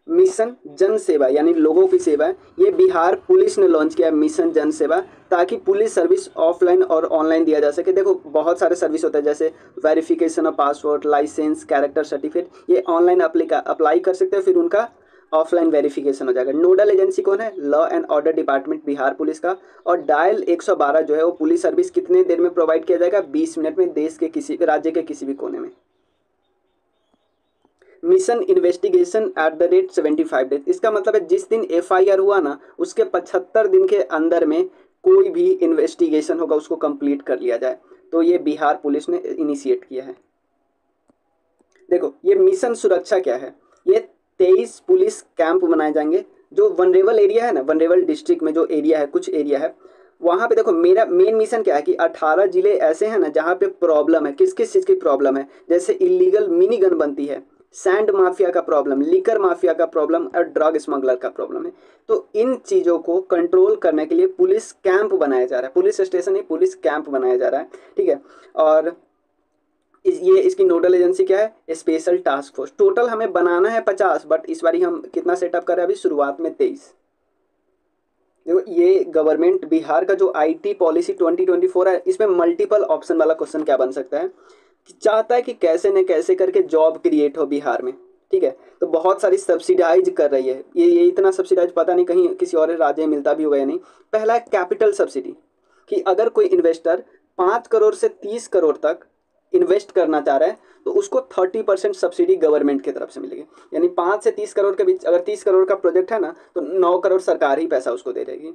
मिशन जन सेवा यानी लोगों की सेवा है, ये बिहार पुलिस ने लॉन्च किया है मिशन जन सेवा, ताकि पुलिस सर्विस ऑफलाइन और ऑनलाइन दिया जा सके। देखो बहुत सारे सर्विस होते हैं, जैसे verification of passport, licence, character certificate, ये ऑनलाइन अप्लाई कर सकते हैं, फिर उनका ऑफलाइन वेरिफिकेशन हो जाएगा। नोडल एजेंसी कौन है, law and order department Bihar police का। और डायल 112 जो है वो पुलिस सर्विस कितने देर में प्रोवाइड किया जाएगा, 20 मिनट में, देश के किसी राज्य के किसी भी कोने में। Mission investigation at the rate 75 days, इसका मतलब है जिस दिन एफआईआर हुआ ना, उसके 75 दिन के अंदर में कोई भी इन्वेस्टिगेशन होगा उसको कंप्लीट कर लिया जाए। तो ये बिहार पुलिस ने इनिशिएट किया है। देखो ये मिशन सुरक्षा क्या है, ये 23 पुलिस कैंप बनाए जाएंगे। जो वनरेबल एरिया है ना, वनरेबल डिस्ट्रिक्ट में जो एरिया है, कुछ एरिया है वहाँ पे, देखो मेरा मेन मिशन क्या है कि 18 जिले ऐसे हैं ना जहाँ पे प्रॉब्लम है, किस किस चीज़ की प्रॉब्लम है, जैसे इलीगल मिनी गन बनती है, सैंड माफिया का प्रॉब्लम, लिकर माफिया का प्रॉब्लम और ड्रग स्मगलर का प्रॉब्लम है। तो इन चीज़ों को कंट्रोल करने के लिए पुलिस कैंप बनाया जा रहा है, पुलिस स्टेशन नहीं, पुलिस कैंप बनाया जा रहा है, ठीक है। और ये इसकी नोडल एजेंसी क्या है, स्पेशल टास्क फोर्स। टोटल हमें बनाना है 50, बट इस बार हम कितना सेटअप कर रहे हैं, अभी शुरुआत में 23। देखो ये गवर्नमेंट बिहार का जो आईटी पॉलिसी 2024 है, इसमें मल्टीपल ऑप्शन वाला क्वेश्चन क्या बन सकता है, चाहता है कि कैसे न कैसे करके जॉब क्रिएट हो बिहार में, ठीक है। तो बहुत सारी सब्सिडाइज कर रही है, ये इतना सब्सिडाइज पता नहीं कहीं किसी और राज्य में मिलता भी होगा या नहीं। पहला है कैपिटल सब्सिडी, कि अगर कोई इन्वेस्टर 5 करोड़ से 30 करोड़ तक इन्वेस्ट करना चाह रहा है तो उसको 30% सब्सिडी गवर्नमेंट की तरफ से मिलेगी। यानी 5 से 30 करोड़ के बीच अगर 30 करोड़ का प्रोजेक्ट है ना, तो 9 करोड़ सरकार ही पैसा उसको दे देगी।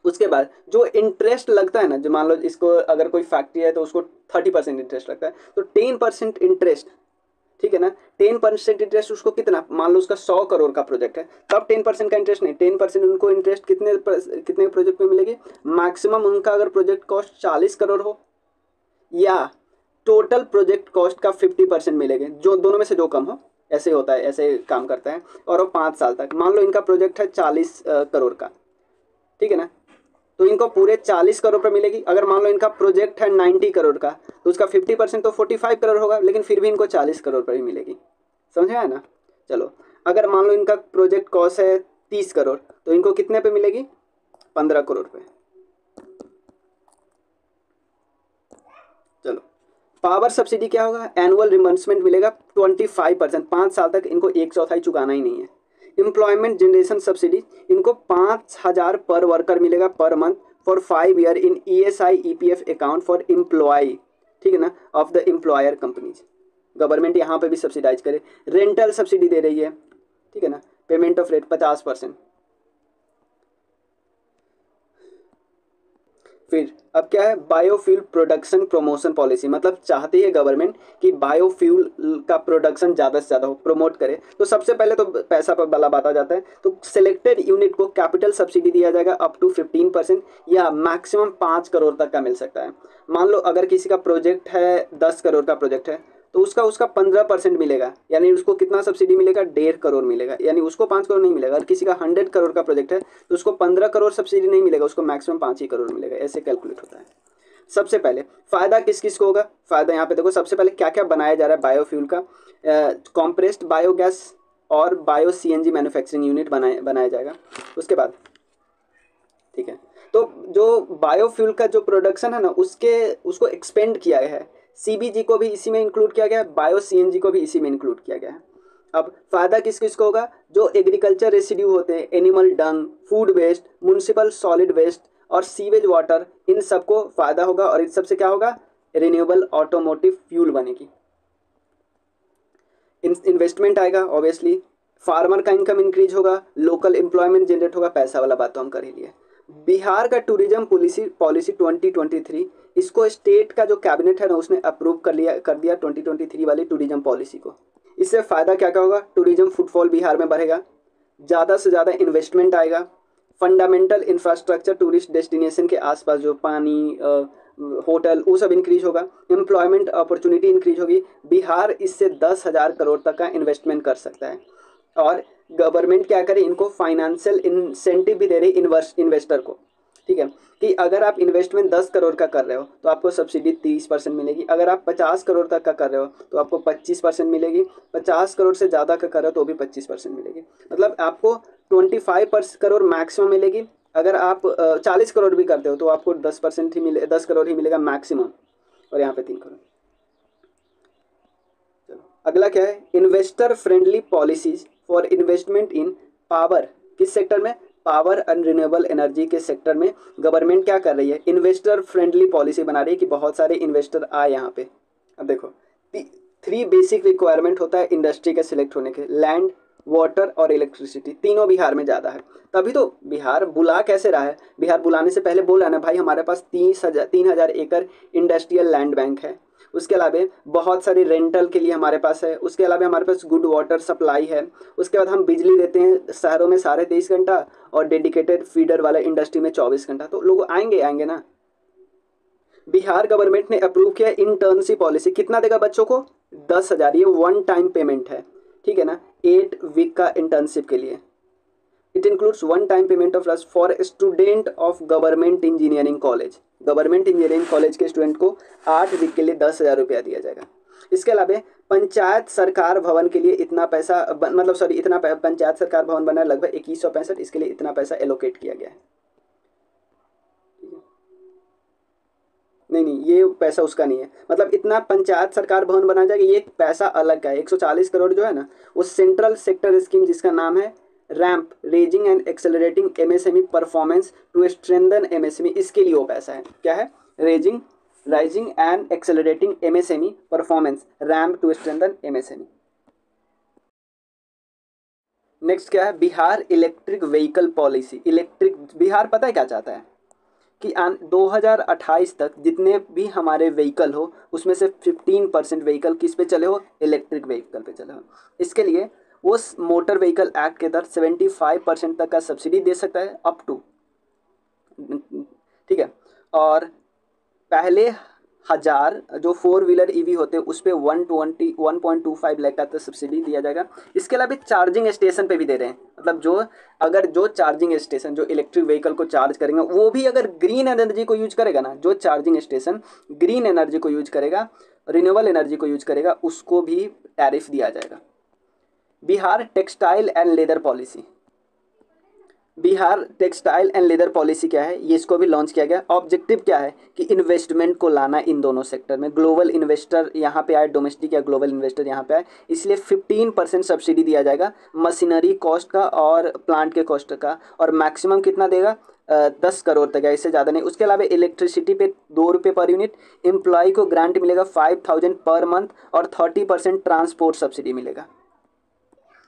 उसके बाद जो इंटरेस्ट लगता है ना, जो मान लो इसको अगर कोई फैक्ट्री है तो उसको 30% इंटरेस्ट लगता है, तो 10% इंटरेस्ट, ठीक है ना, 10% इंटरेस्ट उसको कितना, मान लो उसका 100 करोड़ का प्रोजेक्ट है, तब 10% का इंटरेस्ट नहीं, 10% उनको इंटरेस्ट कितने प्रोजेक्ट में मिलेगी, मैक्सिमम उनका अगर प्रोजेक्ट कॉस्ट 40 करोड़ हो या टोटल प्रोजेक्ट कॉस्ट का 50% मिलेगा, जो दोनों में से जो कम हो, ऐसे होता है, ऐसे काम करता है। और वो 5 साल तक, मान लो इनका प्रोजेक्ट है 40 करोड़ का, ठीक है ना, तो इनको पूरे 40 करोड़ पर मिलेगी। अगर मान लो इनका प्रोजेक्ट है 90 करोड़ का, तो उसका 50% तो 45 करोड़ होगा, लेकिन फिर भी इनको 40 करोड़ पर ही मिलेगी। समझ आया ना। चलो अगर मान लो इनका प्रोजेक्ट कॉस्ट है 30 करोड़, तो इनको कितने पे मिलेगी, 15 करोड़ पे। चलो पावर सब्सिडी क्या होगा, एनुअल रिमबर्समेंट मिलेगा 25%, 5 साल तक इनको 1/4 चुकाना ही नहीं है। एम्प्लॉयमेंट जनरेशन सब्सिडी, इनको 5,000 पर वर्कर मिलेगा per month for 5 year in ESI EPF account for employ, ठीक है ना, of the employer companies. Government यहाँ पे भी सब्सिडाइज करे। रेंटल सब्सिडी दे रही है, ठीक है ना, पेमेंट ऑफ रेट 50%। फिर अब क्या है, बायोफ्यूल प्रोडक्शन प्रमोशन पॉलिसी, मतलब चाहती है गवर्नमेंट कि बायोफ्यूल का प्रोडक्शन ज़्यादा से ज़्यादा हो, प्रमोट करे। तो सबसे पहले तो पैसा पर वाला बात आ जाता है, तो सिलेक्टेड यूनिट को कैपिटल सब्सिडी दिया जाएगा अप टू 15% या मैक्सिमम 5 करोड़ तक का मिल सकता है। मान लो अगर किसी का प्रोजेक्ट है 10 करोड़ का प्रोजेक्ट है, तो उसका उसका 15% मिलेगा, यानी उसको कितना सब्सिडी मिलेगा, 1.5 करोड़ मिलेगा, यानी उसको 5 करोड़ नहीं मिलेगा। अगर किसी का 100 करोड़ का प्रोजेक्ट है तो उसको 15 करोड़ सब्सिडी नहीं मिलेगा, उसको मैक्सिमम 5 ही करोड़ मिलेगा। ऐसे कैलकुलेट होता है। सबसे पहले फ़ायदा किस किस को होगा, फ़ायदा यहाँ पे देखो सबसे पहले क्या क्या बनाया जा रहा है बायोफ्यूल का, कॉम्प्रेस्ड बायोगैस और बायो सीएनजी मैन्युफैक्चरिंग यूनिट बनाया जाएगा। उसके बाद ठीक है, तो जो बायोफ्यूल का जो प्रोडक्शन है ना उसको एक्सपेंड किया गया है, सीबीजी को भी इसी में इंक्लूड किया गया है, बायो सीएनजी को भी इसी में इंक्लूड किया गया है। अब फायदा किस किस को होगा, जो एग्रीकल्चर रेसिड्यू होते हैं, animal dung, food waste, municipal solid waste और सीवेज वाटर, इन सबको फायदा होगा। और इन सबसे क्या होगा, रिन्यूएबल ऑटोमोटिव फ्यूल बनेगी। इन्वेस्टमेंट आएगा ऑब्वियसली, फार्मर का इनकम इंक्रीज होगा, लोकल एम्प्लॉयमेंट जनरेट होगा, पैसा वाला बात तो हम कर ही लिए। बिहार का टूरिज्म पॉलिसी 2023, इसको स्टेट का जो कैबिनेट है ना उसने अप्रूव कर दिया 2023 वाली टूरिज्म पॉलिसी को। इससे फ़ायदा क्या क्या होगा, टूरिज्म फुटफॉल बिहार में बढ़ेगा, ज़्यादा से ज़्यादा इन्वेस्टमेंट आएगा, फंडामेंटल इंफ्रास्ट्रक्चर टूरिस्ट डेस्टिनेशन के आसपास जो पानी होटल वो सब इंक्रीज होगा, एम्प्लॉयमेंट अपॉर्चुनिटी इंक्रीज होगी। बिहार इससे 10,000 करोड़ तक का इन्वेस्टमेंट कर सकता है। और गवर्नमेंट क्या करे, इनको फाइनेंशियल इंसेंटिव भी दे रही इन्वेस्टर को, ठीक है, कि अगर आप इन्वेस्टमेंट 10 करोड़ का कर रहे हो तो आपको सब्सिडी 30% मिलेगी, अगर आप 50 करोड़ तक का कर रहे हो तो आपको 25% मिलेगी, 50 करोड़ से ज़्यादा का कर रहे हो तो भी 25% मिलेगी। मतलब आपको 25 करोड़ मैक्सिमम मिलेगी, अगर आप 40 करोड़ भी करते हो तो आपको 10% ही 10 करोड़ ही मिलेगा मैक्सिमम, और यहाँ पे 3 करोड़। चलो अगला क्या है, investor friendly policies for investment in power, किस सेक्टर में, पावर एंड रिन्यूएबल एनर्जी के सेक्टर में गवर्नमेंट क्या कर रही है, इन्वेस्टर फ्रेंडली पॉलिसी बना रही है कि बहुत सारे इन्वेस्टर आए यहाँ पे। अब देखो 3 बेसिक रिक्वायरमेंट होता है इंडस्ट्री के सिलेक्ट होने के, लैंड, वाटर और इलेक्ट्रिसिटी, तीनों बिहार में ज़्यादा है। तभी तो बिहार बुला कैसे रहा है, बिहार बुलाने से पहले बोल रहा है ना भाई हमारे पास 3,000 एकड़ इंडस्ट्रियल लैंड बैंक है, उसके अलावा बहुत सारी रेंटल के लिए हमारे पास है, उसके अलावा हमारे पास गुड वाटर सप्लाई है, उसके बाद हम बिजली देते हैं शहरों में 23.5 घंटा और डेडिकेटेड फीडर वाला इंडस्ट्री में 24 घंटा, तो लोग आएंगे ना। बिहार गवर्नमेंट ने अप्रूव किया इंटर्नशिप पॉलिसी, कितना देगा बच्चों को, 10,000, ये 1 टाइम पेमेंट है, ठीक है ना, 8 वीक का इंटर्नशिप के लिए। It includes 1 time payment of रस for student of government engineering college, government engineering college के स्टूडेंट को 8 वीक के लिए 10,000 रुपया दिया जाएगा। इसके अलावा पंचायत सरकार भवन के लिए इतना पैसा इतना पंचायत सरकार भवन बना है लगभग 2165, इसके लिए इतना पैसा एलोकेट किया गया है। नहीं ये पैसा उसका नहीं है, मतलब इतना पंचायत सरकार भवन बना जाएगा, ये पैसा अलग का है। 140 करोड़ जो है ना वो सेंट्रल सेक्टर स्कीम जिसका नाम है RAMP, raising and accelerating MSME performance to strengthen MSME, इसके लिए वो पैसा है। क्या है, rising and accelerating MSME performance, RAMP to strengthen MSME. Next क्या है, Bihar electric vehicle policy. Electric Bihar पता है क्या चाहता है कि 2028 तक जितने भी हमारे व्हीकल हो उसमें से 15% व्हीकल किस पे चले हो, इलेक्ट्रिक व्हीकल पे चले हो। इसके लिए वो मोटर व्हीकल एक्ट के तहत 75% तक का सब्सिडी दे सकता है अप टू, ठीक है। और पहले 1000 जो 4 व्हीलर ईवी होते हैं उस पर 1.25 लाख का सब्सिडी दिया जाएगा। इसके अलावा चार्जिंग स्टेशन पे भी दे रहे हैं, मतलब जो चार्जिंग स्टेशन जो इलेक्ट्रिक व्हीकल को चार्ज करेंगे वो भी अगर ग्रीन एनर्जी को यूज करेगा ना, जो चार्जिंग स्टेशन ग्रीन एनर्जी को यूज करेगा, रिन्यूएबल एनर्जी को यूज करेगा, उसको भी टैरिफ दिया जाएगा। Bihar textile and leather policy, Bihar textile and leather policy क्या है, ये इसको भी लॉन्च किया गया। ऑब्जेक्टिव क्या है कि इन्वेस्टमेंट को लाना इन दोनों सेक्टर में, ग्लोबल इन्वेस्टर यहाँ पे आए, डोमेस्टिक या ग्लोबल इन्वेस्टर यहाँ पे आए, इसलिए 15% सब्सिडी दिया जाएगा मशीनरी कॉस्ट का और प्लांट के कॉस्ट का, और मैक्सिमम कितना देगा, 10 करोड़ तक है, इससे ज़्यादा नहीं। उसके अलावा इलेक्ट्रिसिटी पे 2 रुपये पर यूनिट, एम्प्लॉय को ग्रांट मिलेगा 5,000 पर मंथ और 30% ट्रांसपोर्ट सब्सिडी मिलेगा।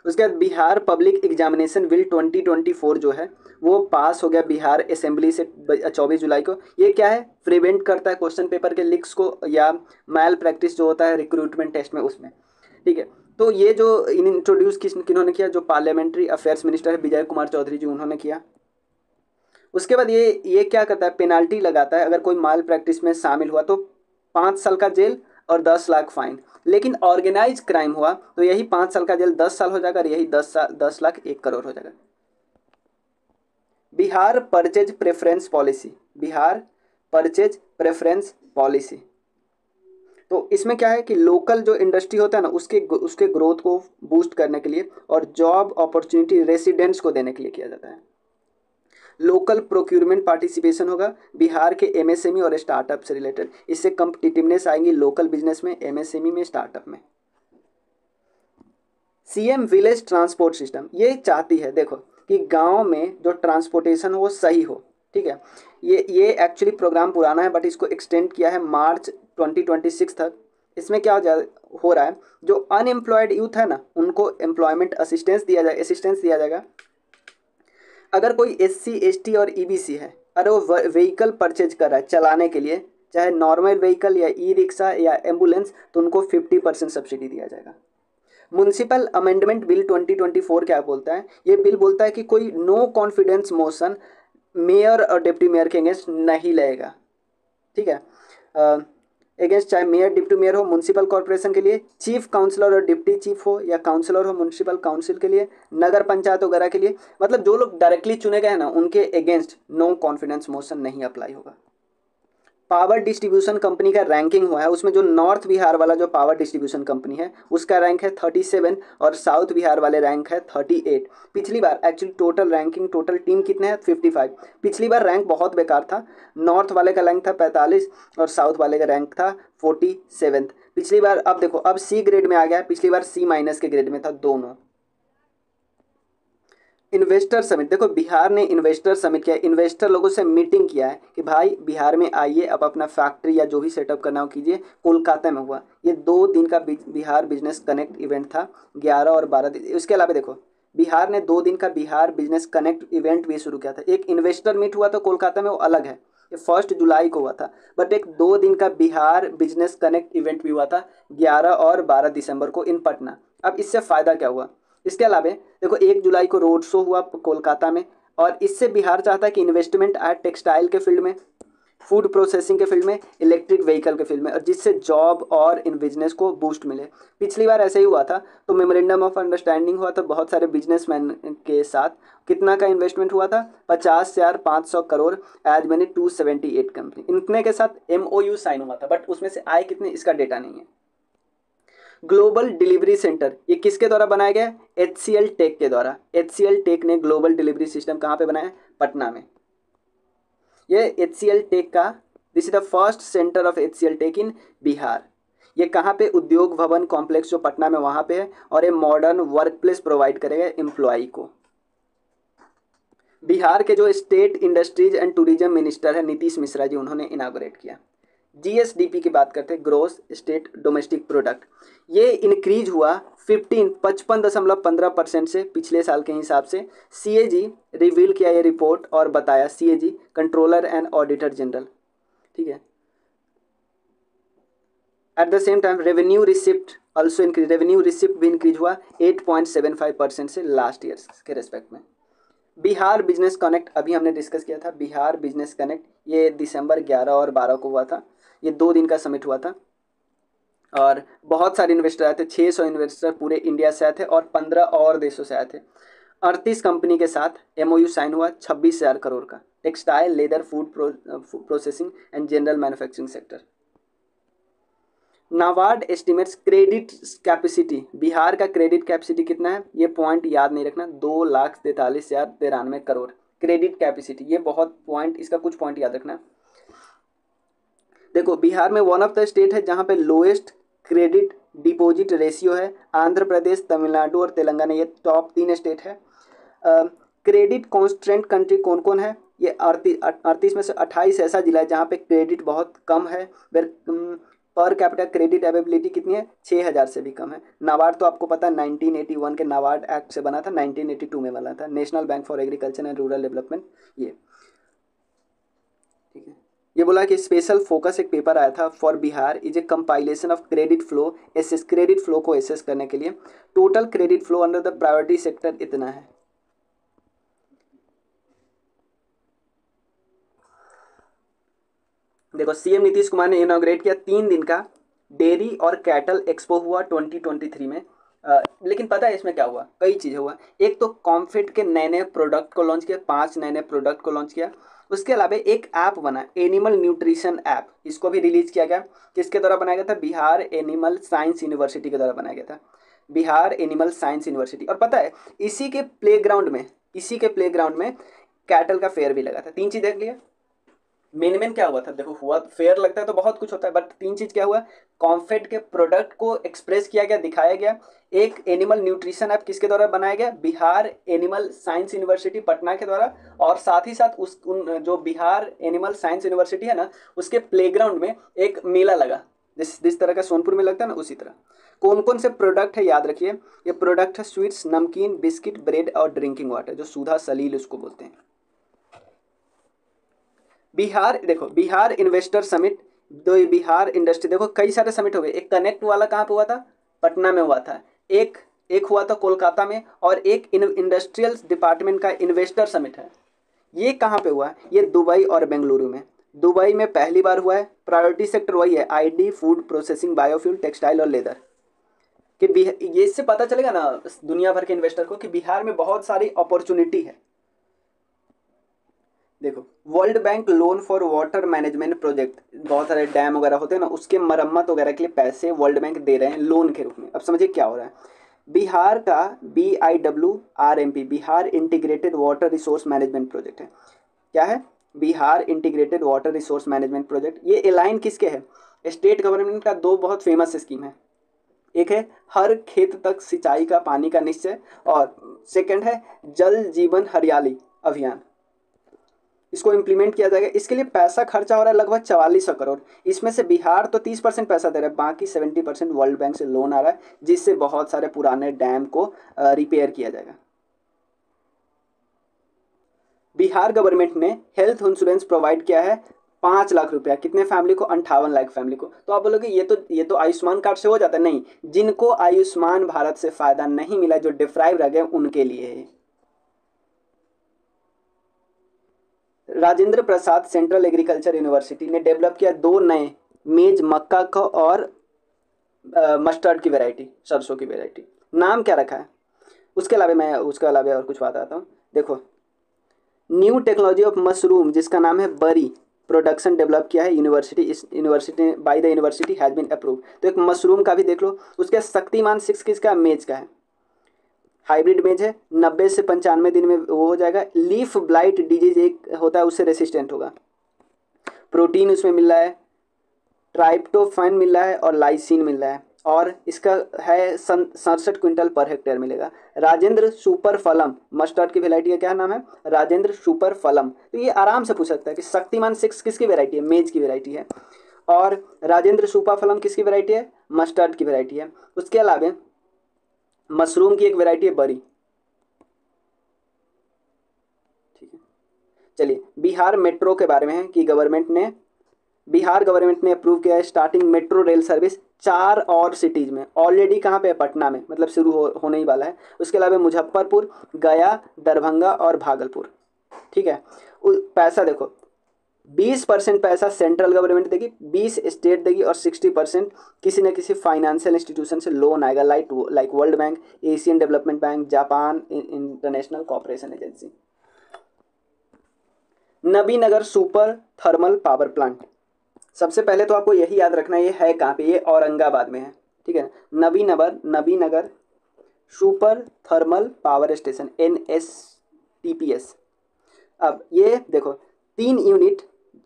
उसके बाद बिहार पब्लिक एग्जामिनेशन बिल 2024 जो है वो पास हो गया बिहार असेंबली से 24 जुलाई को। ये क्या है, प्रिवेंट करता है क्वेश्चन पेपर के लीक्स को या मैल प्रैक्टिस जो होता है रिक्रूटमेंट टेस्ट में उसमें, ठीक है। तो ये जो इंट्रोड्यूस किन्होंने किया, जो पार्लियामेंट्री अफेयर्स मिनिस्टर है विजय कुमार चौधरी जी, उन्होंने किया। उसके बाद ये क्या करता है, पेनाल्टी लगाता है, अगर कोई माल प्रैक्टिस में शामिल हुआ तो 5 साल का जेल और 10 लाख फाइन। लेकिन ऑर्गेनाइज क्राइम हुआ तो यही 5 साल का जेल 10 साल हो जाएगा और यही 10 लाख 1 करोड़ हो जाएगा। Bihar purchase preference policy, Bihar purchase preference policy, तो इसमें क्या है कि लोकल जो इंडस्ट्री होता है ना उसके उसके ग्रोथ को बूस्ट करने के लिए और जॉब अपॉर्चुनिटी रेसिडेंट्स को देने के लिए किया जाता है। लोकल प्रोक्यूरमेंट पार्टिसिपेशन होगा बिहार के एमएसएमई और स्टार्टअप से रिलेटेड, इससे कंपिटिटिवनेस आएंगी लोकल बिजनेस में, एमएसएमई में, स्टार्टअप में। सीएम विलेज ट्रांसपोर्ट सिस्टम ये चाहती है देखो कि गांव में जो ट्रांसपोर्टेशन हो वो सही हो, ठीक है। ये एक्चुअली प्रोग्राम पुराना है बट इसको एक्सटेंड किया है मार्च 2026 तक। इसमें क्या हो रहा है, जो अनएम्प्लॉयड यूथ है ना उनको एम्प्लॉयमेंट असिस्टेंस दिया जाएगा। अगर कोई एससी एसटी और ईबीसी है, अगर वो व्हीकल परचेज कर रहा है चलाने के लिए, चाहे नॉर्मल व्हीकल या ई रिक्शा या एम्बुलेंस, तो उनको 50% सब्सिडी दिया जाएगा। म्युनिसिपल अमेंडमेंट बिल 2024 क्या बोलता है, ये बिल बोलता है कि कोई नो कॉन्फिडेंस मोशन मेयर और डिप्टी मेयर के अगेंस्ट नहीं लगेगा, ठीक है। अगेंस्ट चाहे मेयर डिप्टी मेयर हो म्युनिसिपल कॉर्पोरेशन के लिए, चीफ काउंसलर और डिप्टी चीफ हो या काउंसलर हो म्युनिसिपल काउंसिल के लिए, नगर पंचायत वगैरह के लिए, मतलब जो लोग डायरेक्टली चुने गए हैं ना उनके अगेंस्ट नो कॉन्फिडेंस मोशन नहीं अप्लाई होगा। पावर डिस्ट्रीब्यूशन कंपनी का रैंकिंग हुआ है, उसमें जो नॉर्थ बिहार वाला जो पावर डिस्ट्रीब्यूशन कंपनी है उसका रैंक है 37 और साउथ बिहार वाले रैंक है 38। पिछली बार actually total ranking total team कितने हैं 55। पिछली बार रैंक बहुत बेकार था, नॉर्थ वाले का रैंक था 45 और साउथ वाले का रैंक था 47 पिछली बार। अब देखो अब सी ग्रेड में आ गया, पिछली बार सी माइनस के ग्रेड में था दोनों। इन्वेस्टर समिट, देखो बिहार ने इन्वेस्टर समिट किया, इन्वेस्टर लोगों से मीटिंग किया है कि भाई बिहार में आइए, अब अपना फैक्ट्री या जो भी सेटअप करना हो कीजिए। कोलकाता में हुआ, ये 2 दिन का बिहार बिजनेस कनेक्ट इवेंट था, 11 और 12 दिन। इसके अलावा देखो बिहार ने 2 दिन का बिहार बिजनेस कनेक्ट इवेंट भी शुरू किया था। एक इन्वेस्टर मीट हुआ था कोलकाता में, वो अलग है, ये 1 जुलाई को हुआ था, बट एक 2 दिन का बिहार बिजनेस कनेक्ट इवेंट भी हुआ था 11 और 12 दिसंबर को इन पटना। अब इससे फ़ायदा क्या हुआ, इसके अलावा देखो 1 जुलाई को रोड शो हुआ कोलकाता में, और इससे बिहार चाहता है कि इन्वेस्टमेंट आए टेक्सटाइल के फील्ड में, फूड प्रोसेसिंग के फील्ड में, इलेक्ट्रिक व्हीकल के फील्ड में, और जिससे जॉब और इन बिजनेस को बूस्ट मिले। पिछली बार ऐसे ही हुआ था, तो मेमोरेंडम ऑफ अंडरस्टैंडिंग हुआ था बहुत सारे बिजनेसमैन के साथ। कितना का इन्वेस्टमेंट हुआ था 50,500 करोड़ एज मैंने 278 कंपनी, इतने के साथ MOU साइन हुआ था, बट उसमें से आए कितने इसका डेटा नहीं है। ग्लोबल डिलीवरी सेंटर ये किसके द्वारा बनाया गया, HCL टेक के द्वारा। HCL टेक ने ग्लोबल डिलीवरी सिस्टम कहाँ पे बनाया, पटना में। ये HCL टेक का, this is the first centre of HCL tech in Bihar. ये कहाँ पे, उद्योग भवन कॉम्प्लेक्स जो पटना में वहाँ पे है, और ये मॉडर्न वर्क प्लेस प्रोवाइड करेगा एम्प्लॉय को। बिहार के जो state industries and tourism minister है नीतीश मिश्रा जी, उन्होंने इनागोरेट किया। GSDP की बात करते हैं, ग्रोस स्टेट डोमेस्टिक प्रोडक्ट, ये इंक्रीज हुआ 55.15% से पिछले साल के हिसाब से। CAG रिवील किया ये रिपोर्ट और बताया, CAG controller and auditor general, ठीक है। At the same time revenue receipt also increase, revenue receipt भी इंक्रीज हुआ 8.75% से लास्ट ईयर के रेस्पेक्ट में। बिहार बिजनेस कनेक्ट अभी हमने डिस्कस किया था, बिहार बिजनेस कनेक्ट ये दिसंबर 11 और 12 को हुआ था, ये 2 दिन का समिट हुआ था, और बहुत सारे इन्वेस्टर आए थे, 600 इन्वेस्टर पूरे इंडिया से आए थे और 15 और देशों से आए थे। 38 कंपनी के साथ MOU साइन हुआ 26,000 करोड़ का, textile, leather, food processing and general manufacturing sector. NABARD estimates credit capacity, Bihar का क्रेडिट कैपेसिटी कितना है, ये पॉइंट याद नहीं रखना, 2,43,093 करोड़ क्रेडिट कैपेसिटी, ये बहुत पॉइंट, इसका कुछ पॉइंट याद रखना। देखो बिहार में वन ऑफ द स्टेट है जहाँ पे लोएस्ट क्रेडिट डिपॉजिट रेशियो है, आंध्र प्रदेश, तमिलनाडु और तेलंगाना, ये टॉप 3 स्टेट है। क्रेडिट कॉन्स्ट्रेंट कंट्री कौन कौन है, ये 38 में से 28 ऐसा जिला है जहाँ पे क्रेडिट बहुत कम है, पर कैपिटल क्रेडिट अवेबिलिटी कितनी है, 6,000 से भी कम है। नाबार्ड तो आपको पता है 1981 के नाबार्ड एक्ट से बना था, 1982 में बना था, national bank for agriculture and rural development, ये ठीक है। ये बोला कि स्पेशल फोकस एक पेपर आया था for Bihar is a compilation of credit flow, assess credit flow को एसेस करने के लिए। Total credit flow under the priority sector इतना है। देखो CM नीतीश कुमार ने इनॉग्रेट किया 3 दिन का डेयरी और कैटल एक्सपो हुआ 2023 में। लेकिन पता है इसमें क्या हुआ, कई चीज़ें हुआ। एक तो कॉम्फिट के नए नए प्रोडक्ट को लॉन्च किया, 5 नए नए प्रोडक्ट को लॉन्च किया। उसके अलावा एक ऐप बना, एनिमल न्यूट्रिशन ऐप, इसको भी रिलीज किया गया। किसके द्वारा बनाया गया था? बिहार एनिमल साइंस यूनिवर्सिटी के द्वारा बनाया गया था, बिहार एनिमल साइंस यूनिवर्सिटी। और पता है इसी के प्लेग्राउंड में कैटल का फेयर भी लगा था। 3 चीज़ देख लिया। मेन क्या हुआ था, देखो हुआ फेयर लगता है तो बहुत कुछ होता है, बट 3 चीज क्या हुआ? कॉम्फेट के प्रोडक्ट को एक्सप्रेस किया गया, दिखाया गया। एक एनिमल न्यूट्रिशन ऐप किसके द्वारा बनाया गया? Bihar animal science university Patna के द्वारा। और साथ ही साथ जो बिहार एनिमल साइंस यूनिवर्सिटी है ना, उसके प्लेग्राउंड में एक मेला लगा, जिस तरह का सोनपुर में लगता है ना, उसी तरह। कौन कौन से प्रोडक्ट है याद रखिए, ये प्रोडक्ट है स्वीट्स, नमकीन, बिस्किट, ब्रेड और ड्रिंकिंग वाटर, जो सुधा सलील उसको बोलते हैं। बिहार, देखो बिहार इन्वेस्टर समिट, दो बिहार इंडस्ट्री, देखो कई सारे समिट हो गए। एक कनेक्ट वाला कहाँ पे हुआ था? पटना में हुआ था। एक एक हुआ था कोलकाता में, और एक इंडस्ट्रियल डिपार्टमेंट का इन्वेस्टर समिट है, ये कहाँ पे हुआ है? ये दुबई और बेंगलुरु में। दुबई में पहली बार हुआ है। प्रायोरिटी सेक्टर वही है, ID, food processing, biofuel, textile और लेदर। कि ये इससे पता चलेगा ना दुनिया भर के इन्वेस्टर को कि बिहार में बहुत सारी अपॉर्चुनिटी है। देखो world bank loan for water management project, बहुत सारे डैम वगैरह होते हैं ना, उसके मरम्मत वगैरह के लिए पैसे वर्ल्ड बैंक दे रहे हैं लोन के रूप में। अब समझिए क्या हो रहा है। बिहार का BIWRMP, Bihar integrated water resource management project है। क्या है? Bihar integrated water resource management project. ये अलाइन किसके है? स्टेट गवर्नमेंट का 2 बहुत फेमस स्कीम है। एक है हर खेत तक सिंचाई का पानी का निश्चय, और सेकंड है जल जीवन हरियाली अभियान। इसको इम्प्लीमेंट किया जाएगा। इसके लिए पैसा खर्चा हो रहा है लगभग 4400 करोड़। इसमें से बिहार तो 30% पैसा दे रहा है, बाकी 70% वर्ल्ड बैंक से लोन आ रहा है, जिससे बहुत सारे पुराने डैम को रिपेयर किया जाएगा। बिहार गवर्नमेंट ने हेल्थ इंश्योरेंस प्रोवाइड किया है 5 लाख रुपया। कितने फैमिली को? 58 लाख फैमिली को। तो आप बोलोगे ये तो आयुष्मान कार्ड से हो जाता है। नहीं, जिनको आयुष्मान भारत से फायदा नहीं मिला, जो डिफ्राइव रह गए, उनके लिए है। Rajendra Prasad central agriculture university ने डेवलप किया 2 नए मेज मक्का का और मस्टर्ड की वैरायटी, सरसों की वैरायटी। नाम क्या रखा है? उसके अलावा और कुछ बात आता हूँ। देखो न्यू टेक्नोलॉजी ऑफ मशरूम, जिसका नाम है बरी प्रोडक्शन, डेवलप किया है यूनिवर्सिटी। इस university by the university has been approve. तो एक मशरूम का भी देख लो। उसके शक्तिमान 6 किसका? मेज का है, हाइब्रिड मेज है। 90 से 95 दिन में वो हो जाएगा। लीफ ब्लाइट डिजीज एक होता है, उससे रेसिस्टेंट होगा। प्रोटीन उसमें मिल रहा है, ट्राइप्टोफैन मिल रहा है और लाइसिन मिल रहा है, और इसका है 67 क्विंटल पर हेक्टेयर मिलेगा। राजेंद्र सुपर फलम मस्टर्ड की वेराइटी का क्या नाम है? राजेंद्र सुपर फलम। तो ये आराम से पूछ सकता है कि शक्तिमान 6 किसकी वेराइटी है? मेज की वेराइटी है। और राजेंद्र सुपर फलम किसकी वेराइटी है? मस्टर्ड की वेराइटी है। उसके अलावा मशरूम की एक वेराइटी है बरी। ठीक है, चलिए बिहार मेट्रो के बारे में है कि बिहार गवर्नमेंट ने अप्रूव किया है स्टार्टिंग मेट्रो रेल सर्विस 4 और सिटीज़ में। ऑलरेडी कहाँ पे है? पटना में, मतलब शुरू होने ही वाला है। उसके अलावा मुजफ्फरपुर, गया, दरभंगा और भागलपुर। ठीक है, पैसा देखो 20% पैसा सेंट्रल गवर्नमेंट देगी, 20 स्टेट देगी, और 60% किसी न किसी फाइनेंशियल इंस्टीट्यूशन से लोन आएगा, like world bank, Asian development bank, Japan international cooperation agency. Nabinagar super thermal power plant, सबसे पहले तो आपको यही याद रखना है, ये है कहाँ पे? ये औरंगाबाद में है। ठीक है, Nabinagar super thermal power station, NSTPS। अब ये देखो 3 यूनिट,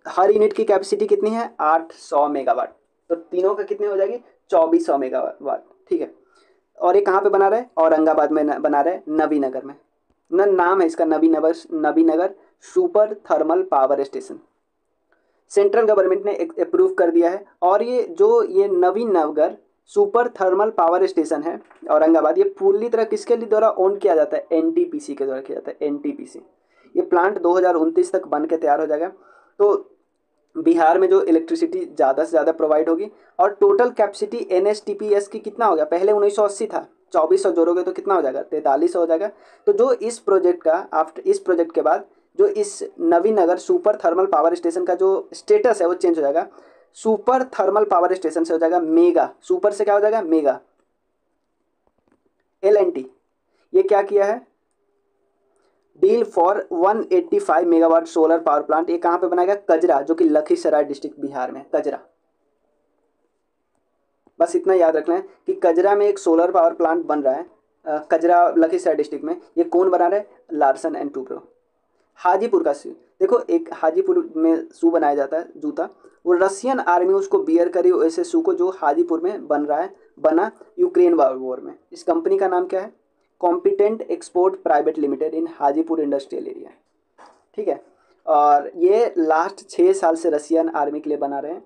हर यूनिट की कैपेसिटी कितनी है? 800 मेगावाट। तो तीनों का कितने हो जाएगी? 2400 मेगावाट। ठीक है, और ये कहाँ पे बना रहा है? औरंगाबाद में बना रहा है, नबीनगर में। नाम है इसका Nabinagar super thermal power station. Central government ने अप्रूव कर दिया है। और ये Nabinagar super thermal power station है औरंगाबाद, ये पूरी तरह किसके लिए द्वारा ओन किया जाता है? NTPC के द्वारा किया जाता है, NTPC। ये प्लांट 2029 तक बन के तैयार हो जाएगा। तो बिहार में जो इलेक्ट्रिसिटी ज़्यादा से ज़्यादा प्रोवाइड होगी। और टोटल कैपेसिटी NSTPS की कितना हो गया? पहले 1980 था, 2400 जोड़ोगे तो कितना हो जाएगा? 4300 हो जाएगा। तो जो इस प्रोजेक्ट का इस प्रोजेक्ट के बाद जो इस Nabinagar super thermal power station का जो स्टेटस है वो चेंज हो जाएगा। सुपर थर्मल पावर स्टेशन से हो जाएगा मेगा, सुपर से क्या हो जाएगा मेगा। L&T ये क्या किया है, deal for 185 megawatt solar power plant, ये कहाँ पे बनाएगा, कजरा, जो कि लखीसराय डिस्ट्रिक्ट बिहार में, कजरा। बस इतना याद रखना है कि कजरा में एक सोलर पावर प्लांट बन रहा है, कजरा लखीसराय डिस्ट्रिक्ट में। ये कौन बना रहा है, लार्सन एंड टूब्रो। हाजीपुर का शू, देखो एक हाजीपुर में शू बनाया जाता है जूता, वो रशियन आर्मी उसको बियर करी वैसे शू को, जो हाजीपुर में बन रहा है, बना यूक्रेन वॉर में। इस कंपनी का नाम क्या है, कॉम्पिटेंट एक्सपोर्ट प्राइवेट लिमिटेड इन हाजीपुर इंडस्ट्रियल एरिया, ठीक है। और ये लास्ट 6 साल से रशियन आर्मी के लिए बना रहे हैं।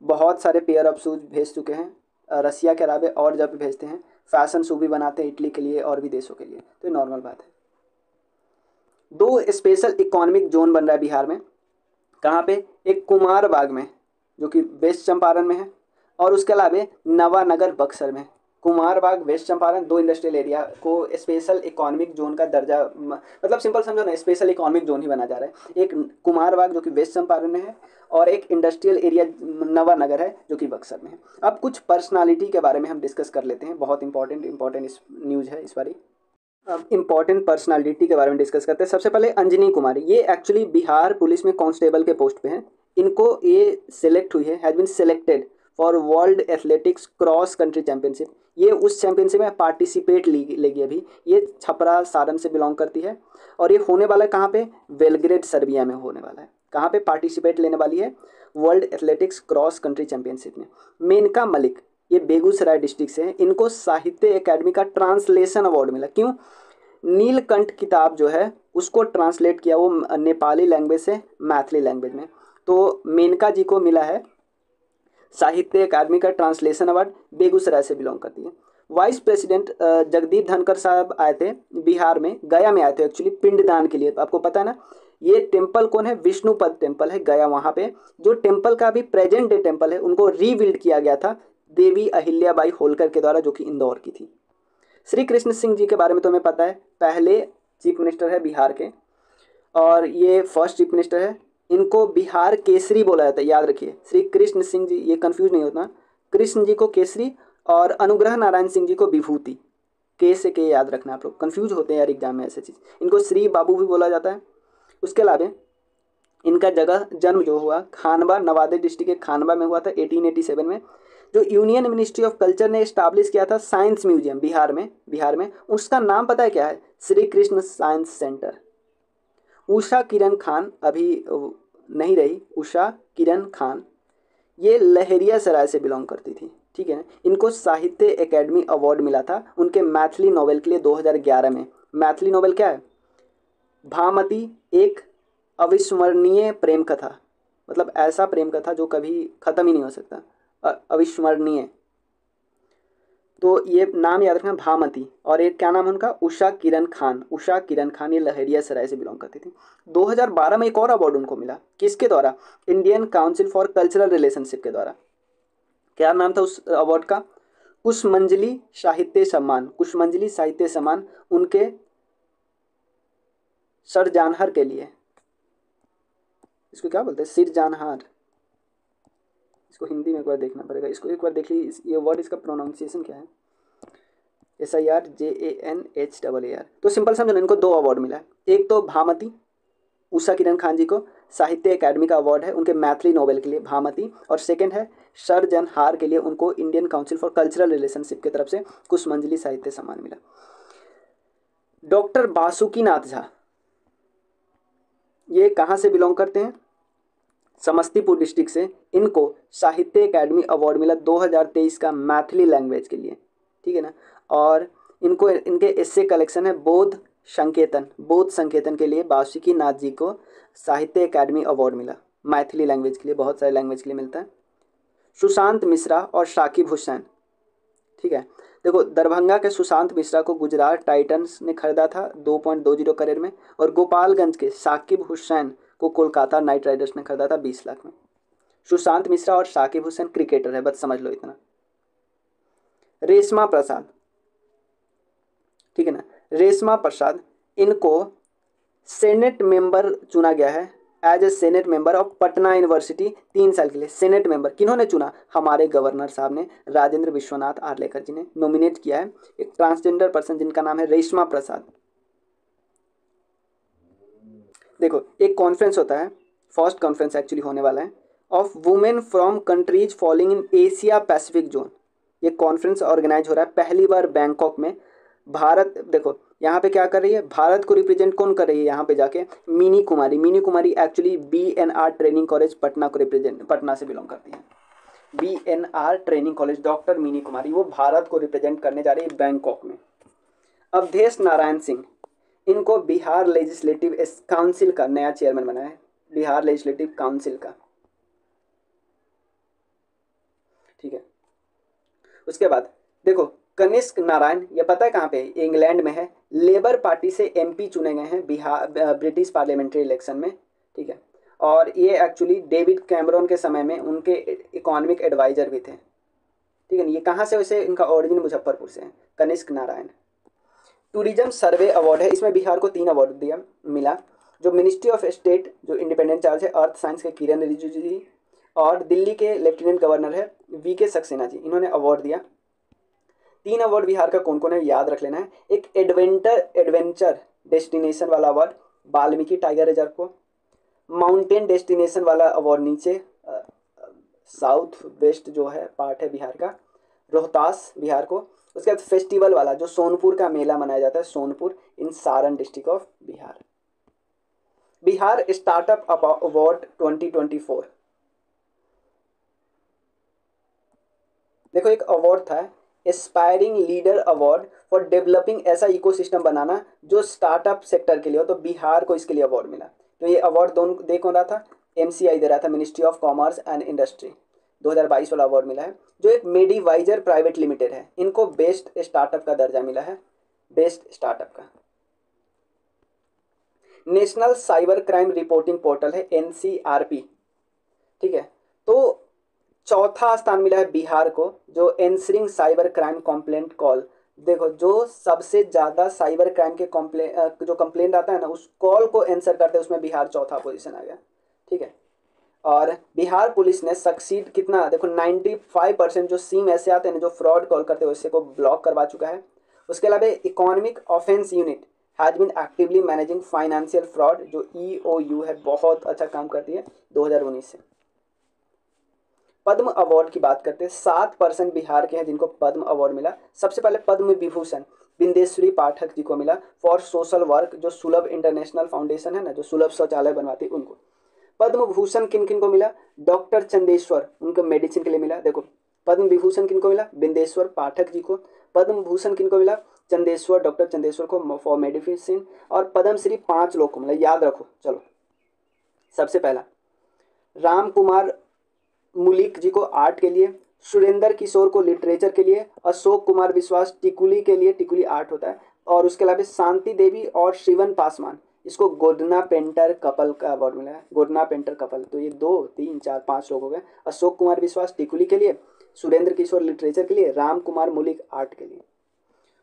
बहुत सारे पेयर ऑफ शूज भेज चुके हैं, रसिया के अलावा और जब भेजते हैं। फैशन शू भी बनाते हैं इटली के लिए और भी देशों के लिए, तो ये नॉर्मल बात है। 2 स्पेशल इकोनॉमिक जोन बन रहा है बिहार में, कहाँ पे, एक कुमारबाग में जो कि वेस्ट चंपारण में है, और उसके अलावा नवानगर बक्सर में। Kumarbagh, west Champaran, 2 industrial area को स्पेशल इकोनॉमिक जोन का दर्जा, मतलब सिंपल समझो ना, स्पेशल इकोनॉमिक जोन ही बना जा रहा है। एक कुमारबाग जो कि वेस्ट चंपारण में है, और एक इंडस्ट्रियल एरिया नवानगर है जो कि बक्सर में है। अब कुछ पर्सनालिटी के बारे में हम डिस्कस कर लेते हैं, बहुत इंपॉर्टेंट इस न्यूज़ है इस बारी। अब इम्पॉर्टेंट पर्सनालिटी के बारे में डिस्कस करते हैं। सबसे पहले अंजनी कुमारी, ये एक्चुअली बिहार पुलिस में कांस्टेबल के पोस्ट पे हैं। इनको ये सिलेक्ट हुई है, has been selected for world athletics cross country championship. ये उस चैंपियनशिप में पार्टिसिपेट लेगी अभी। ये छपरा सारण से बिलोंग करती है, और ये होने वाला है कहाँ पे, बेलग्रेड सर्बिया में होने वाला है। कहाँ पे पार्टिसिपेट लेने वाली है, world athletics cross country championship में। मेनका मलिक, ये बेगूसराय डिस्ट्रिक्ट से हैं। इनको साहित्य अकेडमी का ट्रांसलेशन अवार्ड मिला। क्यों, नीलकंठ किताब जो है उसको ट्रांसलेट किया वो नेपाली लैंग्वेज से मैथिली लैंग्वेज में, तो मेनका जी को मिला है साहित्य अकादमी का ट्रांसलेशन अवार्ड, बेगूसराय से बिलोंग करती है। वाइस प्रेसिडेंट जगदीप धनखड़ साहब आए थे बिहार में, गया में आए थे एक्चुअली पिंडदान के लिए। तो आपको पता है ना, ये टेम्पल कौन है, विष्णुपद टेम्पल है गया, वहाँ पे जो टेम्पल का भी प्रेजेंट डे टेम्पल है, उनको रीबिल्ड किया गया था देवी अहिल्याबाई होलकर के द्वारा, जो कि इंदौर की थी। श्री कृष्ण सिंह जी के बारे में तो हमें पता है, पहले चीफ मिनिस्टर है बिहार के, और ये फर्स्ट चीफ मिनिस्टर है। इनको बिहार केसरी बोला जाता है, याद रखिए। श्री कृष्ण सिंह जी, ये कंफ्यूज नहीं होता, कृष्ण जी को केसरी और अनुग्रह नारायण सिंह जी को विभूति, के से के याद रखना, आप लोग कंफ्यूज होते हैं यार एग्जाम में ऐसे चीज़। इनको श्री बाबू भी बोला जाता है। उसके अलावा इनका जन्म जो हुआ खानवा, नवादा डिस्ट्रिक्ट के खानवा में हुआ था 1887 में। जो यूनियन मिनिस्ट्री ऑफ कल्चर ने इस्टाब्लिश किया था साइंस म्यूजियम बिहार में, उसका नाम पता है क्या है, श्री कृष्ण साइंस सेंटर। उषा किरण खान अभी नहीं रही, उषा किरण खान, ये लहरियासराय से बिलोंग करती थी, ठीक है ना। इनको साहित्य एकेडमी अवार्ड मिला था उनके मैथिली नॉवेल के लिए 2011 में। मैथिली नॉवेल क्या है, भामती, एक अविस्मरणीय प्रेम कथा, मतलब ऐसा प्रेम कथा जो कभी ख़त्म ही नहीं हो सकता, अविस्मरणीय। तो ये नाम याद रखना, भामती। और एक क्या नाम है उनका, उषा किरण खान, ये लहरियासराय से बिलोंग करती थी। 2012 में एक और अवार्ड उनको मिला, किसके द्वारा, Indian council for cultural relationship के द्वारा। क्या नाम था उस अवार्ड का, कुसुमांजलि साहित्य सम्मान, उनके सरजानहर के लिए, इसको क्या बोलते हैं, सिरजानहार, इसको हिंदी में एक बार देखना पड़ेगा, इसको एक बार देख लीजिए, ये वर्ड इसका प्रोनाउंसिएशन क्या है, SIRJANHAAR। तो सिंपल समझो ना, इनको 2 अवार्ड मिला है। एक तो भामती, उषा किरण खान जी को साहित्य अकादमी का अवार्ड है उनके मैथिली नॉवेल के लिए, भामती। और सेकंड है सरजनहार के लिए, उनको Indian council for cultural relationship की तरफ से कुसुमांजलि साहित्य सम्मान मिला। डॉक्टर बासुकीनाथ झा, ये कहाँ से बिलोंग करते हैं, समस्तीपुर डिस्ट्रिक्ट से। इनको साहित्य अकादमी अवार्ड मिला 2023 का मैथिली लैंग्वेज के लिए, ठीक है ना। और इनको इनके एस्से कलेक्शन है बोध संकेतन के लिए बासुकीनाथ जी को साहित्य अकादमी अवार्ड मिला, मैथिली लैंग्वेज के लिए, बहुत सारे लैंग्वेज के लिए मिलता है। सुशांत मिश्रा और शाकिब हुसैन, ठीक है। देखो, दरभंगा के सुशांत मिश्रा को गुजरात टाइटंस ने खरीदा था 2.20 करोड़ में, और गोपालगंज के शाकिब हुसैन को कोलकाता नाइट राइडर्स ने खरीदा था 20 लाख में। सुशांत मिश्रा और शाकिब हुसैन क्रिकेटर है, बस समझ लो इतना। रेशमा प्रसाद, ठीक है ना, रेशमा प्रसाद, इनको सेनेट मेंबर चुना गया है as a senate member of Patna university 3 साल के लिए। सेनेट मेंबर किन्होंने चुना? हमारे गवर्नर साहब ने, राजेंद्र विश्वनाथ आर्लेकर जी ने नॉमिनेट किया है एक ट्रांसजेंडर पर्सन जिनका नाम है रेशमा प्रसाद। देखो एक कॉन्फ्रेंस होता है, फर्स्ट कॉन्फ्रेंस एक्चुअली होने वाला है of women from countries falling in Asia Pacific zone. ये कॉन्फ्रेंस ऑर्गेनाइज हो रहा है पहली बार बैंकॉक में। भारत, देखो यहाँ पे क्या कर रही है, भारत को रिप्रेजेंट कौन कर रही है यहाँ पे जाके? Mini Kumari. Mini Kumari actually BNR training college Patna को रिप्रेजेंट, पटना से बिलोंग करती है। BNR training college, doctor Mini Kumari, वो भारत को रिप्रेजेंट करने जा रही है बैंकॉक में। अवधेश नारायण सिंह, इनको बिहार लेजिस्लेटिव काउंसिल का नया चेयरमैन बनाया है, बिहार लेजिस्लेटिव काउंसिल का। ठीक है, उसके बाद देखो कनिष्क नारायण, ये पता है कहाँ पे? इंग्लैंड में है। लेबर पार्टी से MP चुने गए हैं बिहार ब्रिटिश पार्लियामेंट्री इलेक्शन में। ठीक है, और ये एक्चुअली डेविड कैमरॉन के समय में उनके इकोनॉमिक एडवाइजर भी थे। ठीक है, ये कहाँ से? वैसे इनका ओरिजिन मुजफ्फरपुर से है, कनिष्क नारायण। टूरिज्म सर्वे अवार्ड है, इसमें बिहार को 3 अवार्ड दिया मिला। जो मिनिस्ट्री ऑफ स्टेट जो इंडिपेंडेंट चार्ज है अर्थ साइंस के किरण रिजिजू जी, और दिल्ली के लेफ्टिनेंट गवर्नर है VK सक्सेना जी, इन्होंने अवार्ड दिया। 3 अवार्ड बिहार का कौन कौन है याद रख लेना है। एक एडवेंचर डेस्टिनेशन वाला अवार्ड वाल्मीकि टाइगर रिजर्व को। माउंटेन डेस्टिनेशन वाला अवार्ड नीचे साउथ वेस्ट जो है पार्ट है बिहार का, रोहतास बिहार को। उसके बाद फेस्टिवल वाला जो सोनपुर का मेला मनाया जाता है, Sonpur in Saran district of Bihar. Bihar startup award 2024। देखो एक अवार्ड था aspiring leader award for developing ऐसा इकोसिस्टम बनाना जो स्टार्टअप सेक्टर के लिए हो, तो बिहार को इसके लिए अवार्ड मिला। तो ये अवार्ड दोनों दे कौन रहा था? MCI दे रहा था, ministry of commerce and industry. 2022 वाला अवार्ड मिला है। जो एक मेडिवाइजर प्राइवेट लिमिटेड है, इनको बेस्ट स्टार्टअप का दर्जा मिला है, बेस्ट स्टार्टअप का। National cyber crime reporting portal है NCRP। ठीक है, तो चौथा स्थान मिला है बिहार को, जो answering cyber crime complaint call. देखो जो सबसे ज़्यादा साइबर क्राइम के जो कंप्लेंट आता है ना, उस कॉल को आंसर करते हैं, उसमें बिहार चौथा पोजीशन आ गया। ठीक है, और बिहार पुलिस ने सक्सीड कितना? देखो 95% जो सिम ऐसे आते हैं ना जो फ्रॉड कॉल करते हैं उससे को ब्लॉक करवा चुका है। उसके अलावा economic offence unit has been actively managing financial fraud, जो EOU है, बहुत अच्छा काम करती है 2019 से। पद्म अवार्ड की बात करते हैं, 7% बिहार के हैं जिनको पद्म अवार्ड मिला। सबसे पहले पद्म विभूषण बिंदेश्वरी पाठक जी को मिला फॉर सोशल वर्क, जो सुलभ इंटरनेशनल फाउंडेशन है ना, जो सुलभ शौचालय बनवाती है, उनको। पद्म भूषण किन किन को मिला? डॉक्टर चंदेश्वर, उनको मेडिसिन के लिए मिला। देखो पद्म विभूषण किन को मिला? बिंदेश्वर पाठक जी को। पद्म भूषण किन को मिला? चंदेश्वर, डॉक्टर चंदेश्वर को फॉर मेडिसिन। और पद्मश्री 5 लोग को मिला, याद रखो। चलो सबसे पहला राम कुमार मुलिक जी को आर्ट के लिए, सुरेंद्र किशोर को लिटरेचर के लिए, अशोक कुमार विश्वास टिकुली के लिए, टिकुली आर्ट होता है, और उसके अलावा शांति देवी और शिवन पासवान, इसको गोडना पेंटर कपल का अवार्ड मिला है, गोडना पेंटर कपल। तो ये 2 3 4 5 लोग हो गए। अशोक कुमार विश्वास टिकुली के लिए, सुरेंद्र किशोर लिटरेचर के लिए, राम कुमार मुलिक आर्ट के लिए।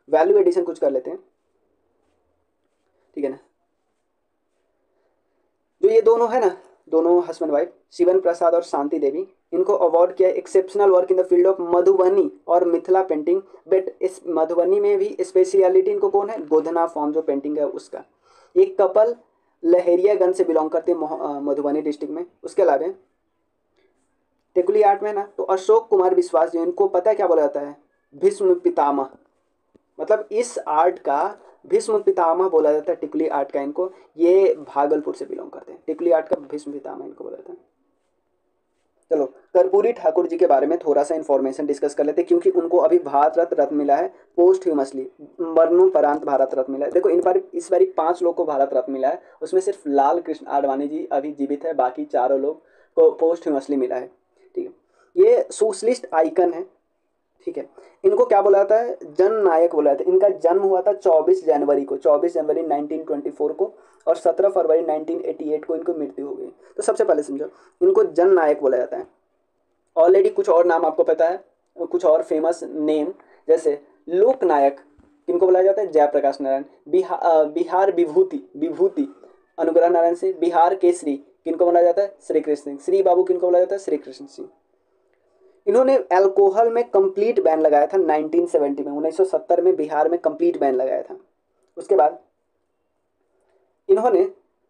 वैल्यू एडिशन कुछ कर लेते हैं, ठीक है ना। जो ये दोनों है ना, दोनों हस्बैंड वाइफ, शिवन प्रसाद और शांति देवी, इनको अवार्ड किया exceptional work in the field of Madhubani और मिथिला पेंटिंग। बट इस मधुबनी में भी स्पेशलिटी इनको कौन है? गोधना फॉर्म जो पेंटिंग है उसका। एक कपल लहेरियागंज से बिलोंग करते हैं मधुबनी डिस्ट्रिक्ट में। उसके अलावा टेकुली आर्ट में ना, तो अशोक कुमार विश्वास जो, इनको पता है क्या बोला जाता है? भीष्म पितामह। मतलब इस आर्ट का भीष्म पितामह बोला जाता है, टिकुली आर्ट का। इनको, ये भागलपुर से बिलोंग करते हैं, टिकुली आर्ट का भीष्म पितामह इनको बोला जाता है। चलो कर्पूरी ठाकुर जी के बारे में थोड़ा सा इन्फॉर्मेशन डिस्कस कर लेते हैं, क्योंकि उनको अभी भारत रत्न मिला है पोस्ट ह्यूमसली, मरणोपरांत भारत रत्न मिला है। देखो इस बारी 5 लोग को भारत रत्न मिला है, उसमें सिर्फ लाल कृष्ण आडवाणी जी अभी जीवित है, बाकी चारों लोग को पोस्ट ह्यूमसली मिला है। ठीक है, ये सोशलिस्ट आइकन है। ठीक है, इनको क्या बोला जाता है? जन नायक बोला जाता है। इनका जन्म हुआ था 24 जनवरी को, 24 जनवरी 1924 को, और 17 फरवरी 1988 को इनको मृत्यु हो गई। तो सबसे पहले समझो, इनको जन नायक बोला जाता है। ऑलरेडी कुछ और नाम आपको पता है, कुछ और फेमस नेम, जैसे लोक नायक किनको बोला जाता है? जयप्रकाश नारायण। बिहार विभूति अनुग्रह नारायण सिंह। बिहार केसरी किनको बोला जाता है? श्री कृष्ण सिंह। श्री बाबू किनको बोला जाता है? श्री कृष्ण सिंह। इन्होंने अल्कोहल में कंप्लीट बैन लगाया था 1970 में, 1970 में बिहार में कंप्लीट बैन लगाया था। उसके बाद इन्होंने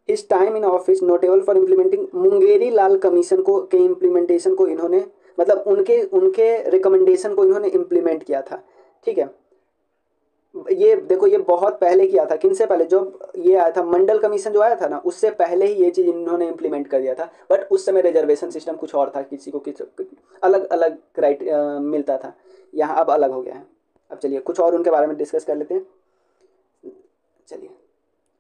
his time in office notable for implementing Mungeri Lal commission को के इम्प्लीमेंटेशन को इन्होंने, मतलब उनके उनके रिकमेंडेशन को इन्होंने इम्प्लीमेंट किया था। ठीक है, ये देखो ये बहुत पहले किया था। किनसे पहले? जो ये आया था मंडल कमीशन जो आया था ना, उससे पहले ही ये चीज़ इन्होंने इम्प्लीमेंट कर दिया था। बट उस समय रिजर्वेशन सिस्टम कुछ और था, किसी को अलग अलग मिलता था, यहाँ अब अलग हो गया है। अब चलिए कुछ और उनके बारे में डिस्कस कर लेते हैं। चलिए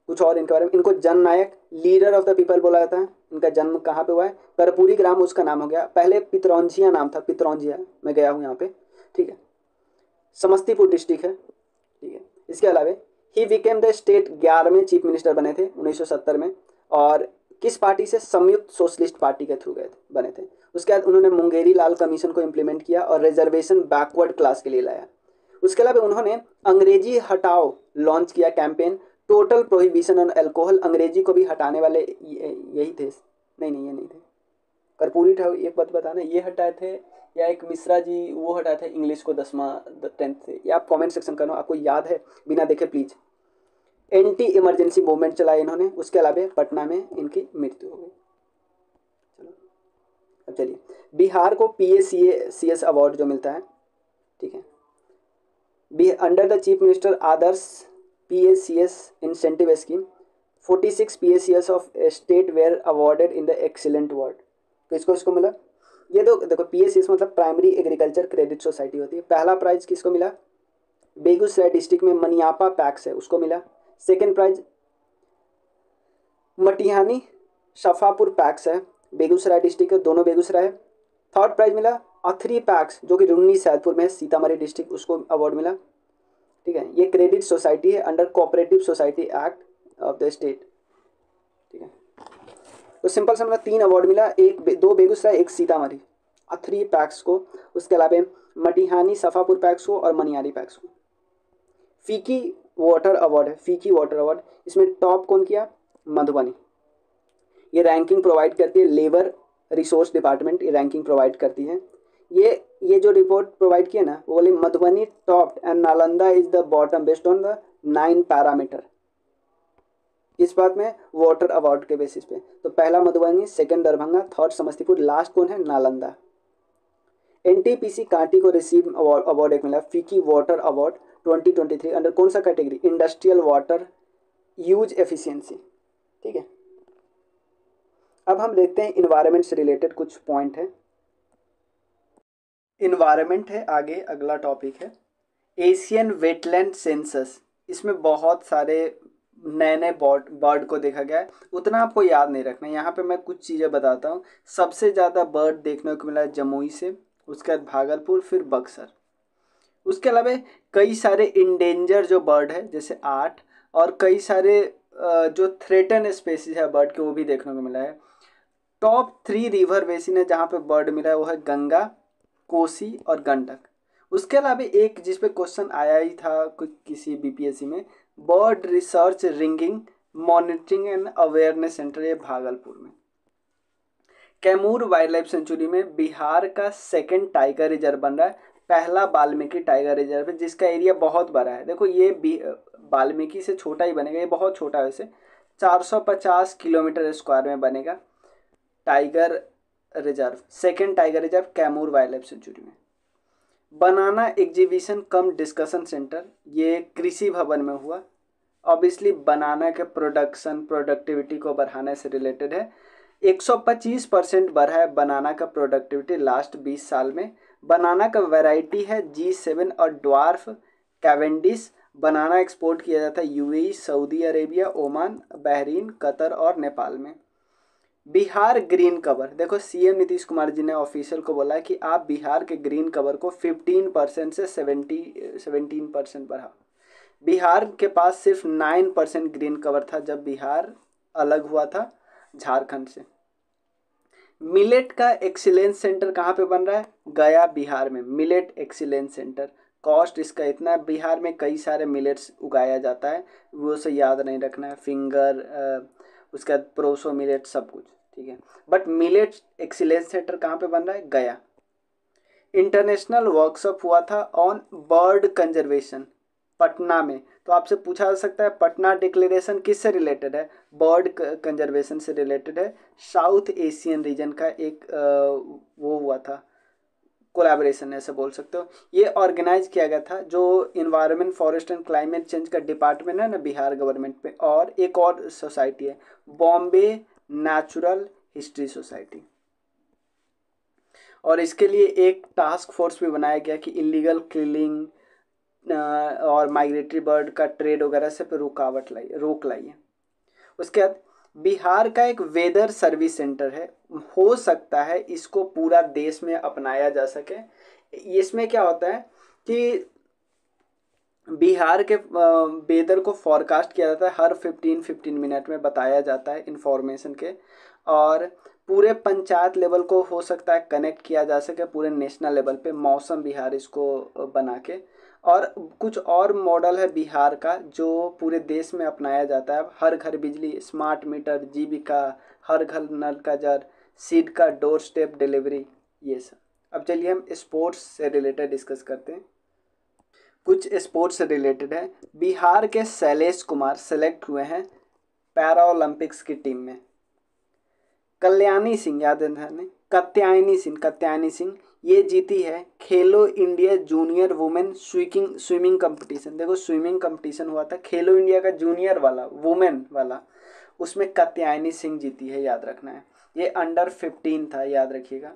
कुछ और इनके बारे में। इनको जननायक, लीडर ऑफ द पीपल बोला जाता है। इनका जन्म कहाँ पे हुआ है? कर्पूरी ग्राम उसका नाम हो गया, पहले पितरौंजिया नाम था, पितरौंजिया। मैं गया हूँ यहाँ पे। ठीक है, समस्तीपुर डिस्ट्रिक्ट है। ठीक है, इसके अलावा ही बिकेम द स्टेट 11वें चीफ मिनिस्टर बने थे 1970 में। और किस पार्टी से? संयुक्त सोशलिस्ट पार्टी के थ्रू गए थे, बने थे। उसके बाद उन्होंने मुंगेरी लाल कमीशन को इम्प्लीमेंट किया और रिजर्वेशन बैकवर्ड क्लास के लिए लाया। उसके अलावा उन्होंने अंग्रेजी हटाओ लॉन्च किया campaign, total prohibition on alcohol. अंग्रेजी को भी हटाने वाले यही थे। नहीं नहीं, ये नहीं थे। कर्पूरी ठाकुर, एक बात बताना, ये हटाए थे या एक मिश्रा जी वो हटाए थे इंग्लिश को 10th से? या आप कमेंट सेक्शन करना, आपको याद है, बिना देखे प्लीज। एंटी इमरजेंसी मूवमेंट चलाया इन्होंने। उसके अलावा पटना में इनकी मृत्यु हो गई। चलो अब चलिए, बिहार को PACS अवार्ड जो मिलता है, ठीक है, under the chief minister Adarsh PACS incentive scheme 46 PACS of state were awarded in the excellent award. किसको इसको मिला? ये देखो PACS मतलब प्राइमरी एग्रीकल्चर क्रेडिट सोसाइटी होती है। पहला प्राइज किसको मिला? बेगूसराय डिस्ट्रिक्ट में मनियापा पैक्स है, उसको मिला। सेकेंड प्राइज मटिहानी शफापुर पैक्स है, बेगूसराय डिस्ट्रिक्ट है, दोनों बेगूसराय है। थर्ड प्राइज मिला अथरी पैक्स जो कि रुन्नी सैदपुर में है, सीतामढ़ी डिस्ट्रिक्ट, उसको अवार्ड मिला। ठीक है, ये क्रेडिट सोसाइटी है under cooperative society act of the state. ठीक है, तो सिंपल समझना 3 अवार्ड मिला, दो बेगूसराय, एक सीतामढ़ी, अथरी पैक्स को। उसके अलावा मटिहानी सफापुर पैक्स को और मनियारी पैक्स को। फीकी वाटर अवार्ड है, फीकी वाटर अवार्ड, इसमें टॉप कौन किया? मधुबनी। ये रैंकिंग प्रोवाइड करती है लेबर रिसोर्स डिपार्टमेंट, ये रैंकिंग प्रोवाइड करती है। ये जो रिपोर्ट प्रोवाइड किया ना, वो बोले Madhubani top and Nalanda is the bottom based on the 9 parameter. इस बात में वाटर अवार्ड के बेसिस पे तो पहला Madhubani, second Darbhanga, third Samastipur, last कौन है? नालंदा। NTPC कांटी को रिसीव अवार्ड एक मिला, फीकी वाटर अवार्ड 2023 अंडर कौन सा category? Industrial water use efficiency. ठीक है, अब हम देखते हैं इन्वायरमेंट से रिलेटेड कुछ पॉइंट है। इन्वायरमेंट है आगे, अगला टॉपिक है एशियन वेटलैंड सेंसस। इसमें बहुत सारे नए नए बर्ड को देखा गया है, उतना आपको याद नहीं रखना। यहाँ पे मैं कुछ चीज़ें बताता हूँ। सबसे ज़्यादा बर्ड देखने को मिला है जमुई से, उसके बाद भागलपुर, फिर बक्सर। उसके अलावा कई सारे इंडेंजर जो बर्ड है जैसे 8, और कई सारे जो थ्रेटन स्पेसीज है बर्ड के, वो भी देखने को मिला है। टॉप 3 रिवर बेसिन है जहाँ पे बर्ड मिला है, वो है गंगा, कोसी और गंडक। उसके अलावा एक जिस पे क्वेश्चन आया ही था किसी BPSC में, bird research ringing monitoring and awareness centre, ये भागलपुर में। कैमूर वाइल्ड लाइफ सेंचुरी में बिहार का सेकंड टाइगर रिजर्व बन रहा है, पहला वाल्मीकि टाइगर रिजर्व है जिसका एरिया बहुत बड़ा है। देखो ये वाल्मीकि से छोटा ही बनेगा, ये बहुत छोटा है वैसे, 450 किलोमीटर स्क्वायर में बनेगा tiger reserve, second tiger reserve Kaimur wild life sanctuary में। बनाना एग्जीबिशन कम डिस्कशन सेंटर, ये कृषि भवन में हुआ। ऑब्वियसली बनाना के प्रोडक्टिविटी को बढ़ाने से रिलेटेड है। 125% बढ़ा है बनाना का प्रोडक्टिविटी लास्ट 20 साल में। बनाना का वैरायटी है G7 और ड्वार्फ कैवेंडिश। बनाना एक्सपोर्ट किया जाता है UAE, Saudi Arabia, Oman, Bahrain, Qatar और नेपाल में। बिहार ग्रीन कवर, देखो CM नीतीश कुमार जी ने ऑफिशियल को बोला है कि आप बिहार के ग्रीन कवर को 15% से 17% बढ़ाओ। बिहार के पास सिर्फ 9% ग्रीन कवर था जब बिहार अलग हुआ था झारखंड से। मिलेट का एक्सीलेंस सेंटर कहाँ पे बन रहा है? गया बिहार में, मिलेट एक्सीलेंस सेंटर। कॉस्ट इसका इतना, बिहार में कई सारे मिलेट्स उगाया जाता है, वो से याद नहीं रखना है, फिंगर, उसके बाद प्रोसो मिलेट, सब कुछ। ठीक है। बट मिलेट एक्सीलेंस सेंटर कहाँ पे बन रहा है? गया। इंटरनेशनल वर्कशॉप हुआ था ऑन बर्ड कंजर्वेशन पटना में। तो आपसे पूछा जा सकता है पटना डिक्लेरेशन किससे रिलेटेड है? बर्ड कंजर्वेशन से रिलेटेड है। साउथ एशियन रीजन का एक वो हुआ था कोलैबोरेशन, ऐसे बोल सकते हो। ये ऑर्गेनाइज किया गया था, जो environment forest and climate change का डिपार्टमेंट है ना बिहार गवर्नमेंट पे, और एक और सोसाइटी है बॉम्बे नेचुरल हिस्ट्री सोसाइटी। और इसके लिए एक टास्क फोर्स भी बनाया गया कि इलीगल किलिंग और माइग्रेटरी बर्ड का ट्रेड वगैरह से पे रोक लाइए। उसके बाद बिहार का एक वेदर सर्विस सेंटर है, हो सकता है इसको पूरा देश में अपनाया जा सके। इसमें क्या होता है कि बिहार के वेदर को फॉरकास्ट किया जाता है, हर 15-15 मिनट में बताया जाता है इंफॉर्मेशन के, और पूरे पंचायत लेवल को हो सकता है कनेक्ट किया जा सके पूरे नेशनल लेवल पे, मौसम बिहार इसको बना के। और कुछ और मॉडल है बिहार का जो पूरे देश में अपनाया जाता है, हर घर बिजली, स्मार्ट मीटर, जीविका, हर घर नल का जल, सीड का डोर स्टेप डिलीवरी, ये सब। अब चलिए हम स्पोर्ट्स से रिलेटेड डिस्कस करते हैं। कुछ स्पोर्ट्स से रिलेटेड है। बिहार के शैलेश कुमार सेलेक्ट हुए हैं पैरा ओलंपिक्स की टीम में। कल्याणी सिंह, याद है, कत्यायनी सिंह ये जीती है खेलो India junior women swimming competition. देखो स्विमिंग कंपटीशन हुआ था खेलो इंडिया का जूनियर वाला, वुमेन वाला, उसमें कत्यायनी सिंह जीती है, याद रखना है। ये अंडर 15 था, याद रखिएगा।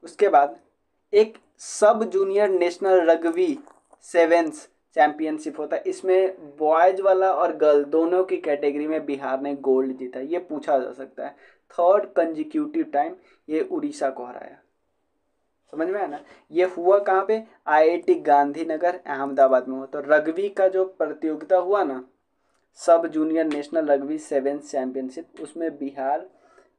उसके बाद एक सब junior national rugby sevens championship होता है, इसमें बॉयज वाला और गर्ल दोनों की कैटेगरी में बिहार ने गोल्ड जीता। ये पूछा जा सकता है, 3rd कंजिक्यूटिव टाइम ये उड़ीसा को हराया। समझ में आया ना? ये हुआ कहाँ पे? आईआईटी गांधीनगर अहमदाबाद में हुआ। तो रग्बी का जो प्रतियोगिता हुआ ना, सब junior national rugby sevens championship, उसमें बिहार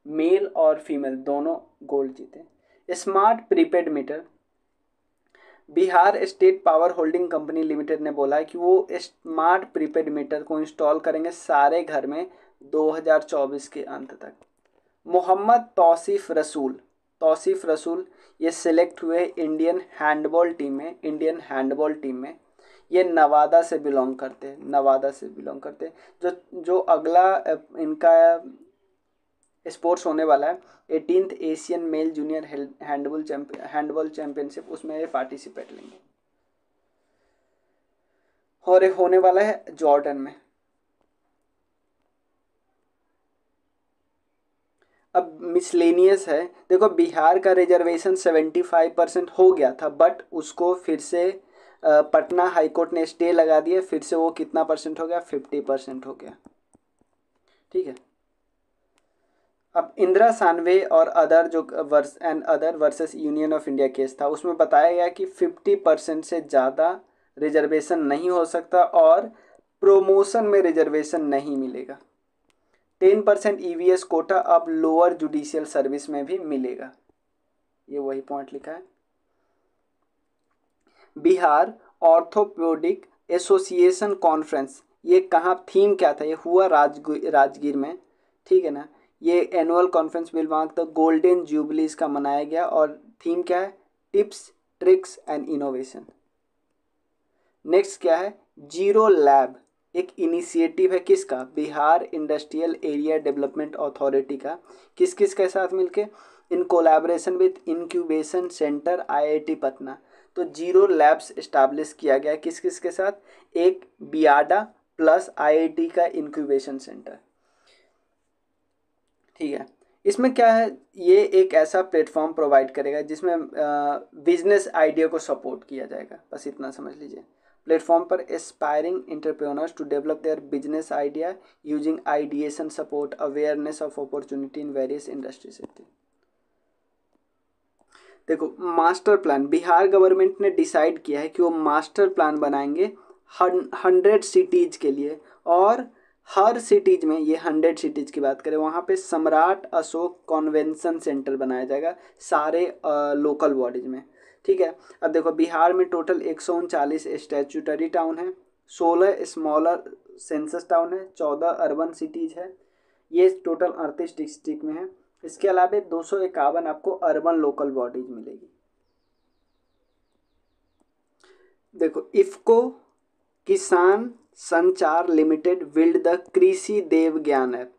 मेल और फीमेल दोनों गोल्ड जीते। Smart prepaid meter, Bihar state power holding company limited ने बोला है कि वो स्मार्ट प्रीपेड मीटर को इंस्टॉल करेंगे सारे घर में 2024 के अंत तक। मोहम्मद तौसीफ रसूल ये सिलेक्ट हुए इंडियन हैंडबॉल टीम में। ये नवादा से बिलोंग करते हैं। जो अगला इनका स्पोर्ट्स होने वाला है 18th Asian mail junior handball championship, उसमें ये पार्टिसिपेट लेंगे, और ये होने वाला है जॉर्डन में। अब मिसलेनियस है। देखो बिहार का रिजर्वेशन 75% हो गया था, बट उसको फिर से पटना हाईकोर्ट ने स्टे लगा दिया, फिर से वो कितना परसेंट हो गया? 50% हो गया। ठीक है। अब इंदिरा सानवे और अदर जो other versus union of India case था, उसमें बताया गया कि 50% से ज़्यादा रिजर्वेशन नहीं हो सकता और प्रोमोशन में रिजर्वेशन नहीं मिलेगा। 10% ईवीएस कोटा अब लोअर जुडिशियल सर्विस में भी मिलेगा। ये वही पॉइंट लिखा है। बिहार ऑर्थोपेडिक एसोसिएशन कॉन्फ्रेंस, ये कहाँ, थीम क्या था? ये हुआ राजगीर में, ठीक है ना। ये एनुअल कॉन्फ्रेंस बिलवांग द गोल्डन जुबलीज का मनाया गया, और थीम क्या है? Tips tricks and innovation. Next क्या है? जीरो लैब, एक इनिशिएटिव है किसका? Bihar industrial area development authority का। किस किस के साथ मिलके? In collaboration with incubation centre IIT Patna. तो जीरो लैब्स इस्टेब्लिश किया गया किस किस के साथ? एक बियाडा प्लस आईआईटी का इंक्यूबेशन सेंटर। ठीक है। इसमें क्या है? ये एक ऐसा प्लेटफॉर्म प्रोवाइड करेगा जिसमें बिजनेस आइडिया को सपोर्ट किया जाएगा, बस इतना समझ लीजिए। प्लेटफॉर्म पर aspiring entrepreneurs to develop their business idea using ideation support awareness of opportunity in various industries. देखो मास्टर प्लान, बिहार गवर्नमेंट ने डिसाइड किया है कि वो मास्टर प्लान बनाएंगे 100 सिटीज के लिए, और हर सिटीज में, ये 100 सिटीज की बात करें, वहाँ पे सम्राट अशोक कन्वेंशन सेंटर बनाया जाएगा सारे लोकल बॉडीज में। ठीक है। अब देखो बिहार में टोटल 139 स्टैट्यूटरी टाउन है, 16 स्मॉलर सेंसस टाउन है, 14 अर्बन सिटीज है। ये टोटल 38 डिस्ट्रिक्ट में है। इसके अलावा 251 आपको अर्बन लोकल बॉडीज मिलेगी। देखो, इफको किसान संचार लिमिटेड बिल्ड द कृषि देव ज्ञान ऐप।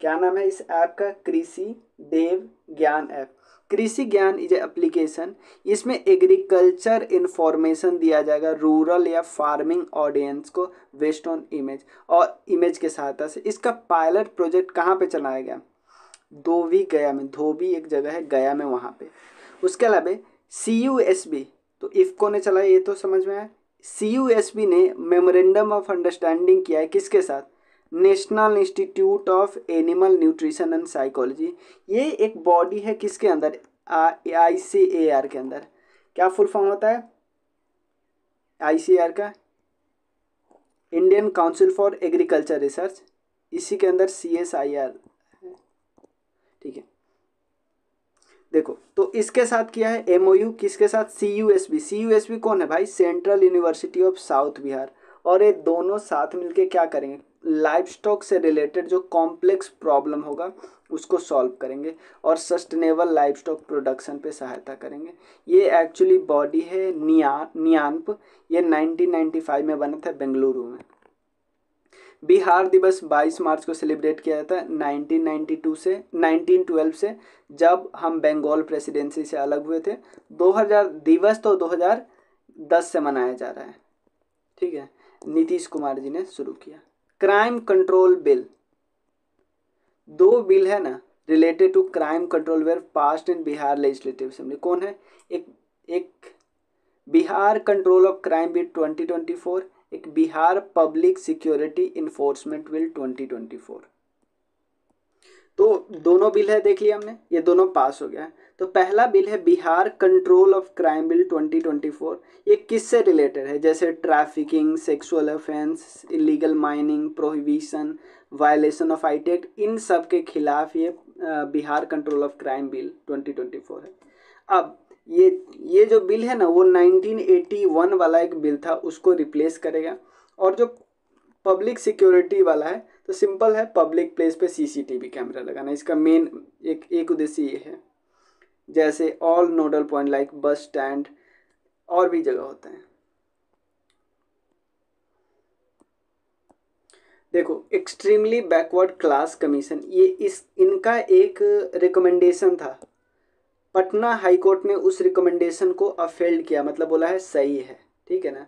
क्या नाम है इस ऐप का? कृषि देव ज्ञान ऐप। कृषि ज्ञान इज एप्लीकेशन, इसमें एग्रीकल्चर इंफॉर्मेशन दिया जाएगा रूरल या फार्मिंग ऑडियंस को बेस्ड ऑन इमेज, और इमेज के सहायता से। इसका पायलट प्रोजेक्ट कहाँ पे चलाया गया? धोबी गया में, धोबी एक जगह है गया में, वहाँ पे। उसके अलावा CUSB, तो इफको ने चलाया, ये तो समझ में आया। CUSB ने मेमोरेंडम ऑफ अंडरस्टैंडिंग किया है किसके साथ? National institute of animal nutrition and psychology. ये एक बॉडी है किसके अंदर? ICAR के अंदर। क्या फुल फॉर्म होता है ICAR का? Indian council for agriculture research. इसी के अंदर CSIR, ठीक है। देखो, तो इसके साथ किया है MOU किसके साथ? CUSB। CUSB कौन है भाई? Central university of south Bihar. और ये दोनों साथ मिलके क्या करेंगे? लाइफ स्टॉक से रिलेटेड जो कॉम्प्लेक्स प्रॉब्लम होगा उसको सॉल्व करेंगे और सस्टेनेबल लाइफ स्टॉक प्रोडक्शन पे सहायता करेंगे। ये एक्चुअली बॉडी है नियान्प। ये 1995 में बना था बेंगलुरु में। बिहार दिवस 22 मार्च को सेलिब्रेट किया जाता है 1912 से, जब हम बंगाल प्रेसिडेंसी से अलग हुए थे। 2000 दिवस तो 2010 से मनाया जा रहा है, ठीक है। नीतीश कुमार जी ने शुरू किया। क्राइम कंट्रोल बिल, 2 बिल है ना related to crime control were passed in Bihar legislative assembly. कौन है? एक Bihar control of crime bill 2024, एक Bihar public security enforcement bill 2024। तो दोनों बिल है, देख लिया हमने, ये दोनों पास हो गया है। तो पहला बिल है Bihar control of crime bill 2024। ये किससे रिलेटेड है? जैसे trafficking, sexual offence, illegal mining, prohibition, violation of IT act, इन सब के खिलाफ ये Bihar control of crime bill 2024 है। अब ये जो बिल है ना, वो 1981 वाला एक बिल था, उसको रिप्लेस करेगा। और जो पब्लिक सिक्योरिटी वाला है, तो सिंपल है, पब्लिक प्लेस पे CCTV कैमरा लगाना। इसका मेन एक उद्देश्य ये है। जैसे all nodal point like bus stand और भी जगह होते हैं। देखो, एक्सट्रीमली बैकवर्ड क्लास कमीशन, ये इनका एक रिकमेंडेशन था। पटना हाई कोर्ट ने उस रिकमेंडेशन को अफेल्ड किया, मतलब बोला है सही है, ठीक है ना।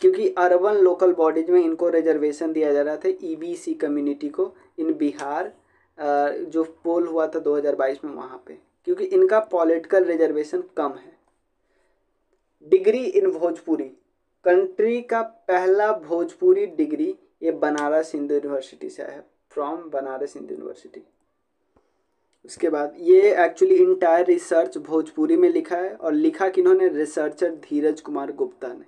क्योंकि अर्बन लोकल बॉडीज में इनको रिजर्वेशन दिया जा रहा था, EBC कम्युनिटी को इन बिहार, जो पोल हुआ था 2022 में वहाँ पे, क्योंकि इनका पॉलिटिकल रिजर्वेशन कम है। डिग्री इन भोजपुरी, कंट्री का पहला भोजपुरी डिग्री ये बनारस हिंदू यूनिवर्सिटी से आया है, फ्रॉम बनारस हिंदू यूनिवर्सिटी। उसके बाद ये एक्चुअली इंटायर रिसर्च भोजपुरी में लिखा है, और लिखा किन्होंने? रिसर्चर धीरज कुमार गुप्ता ने।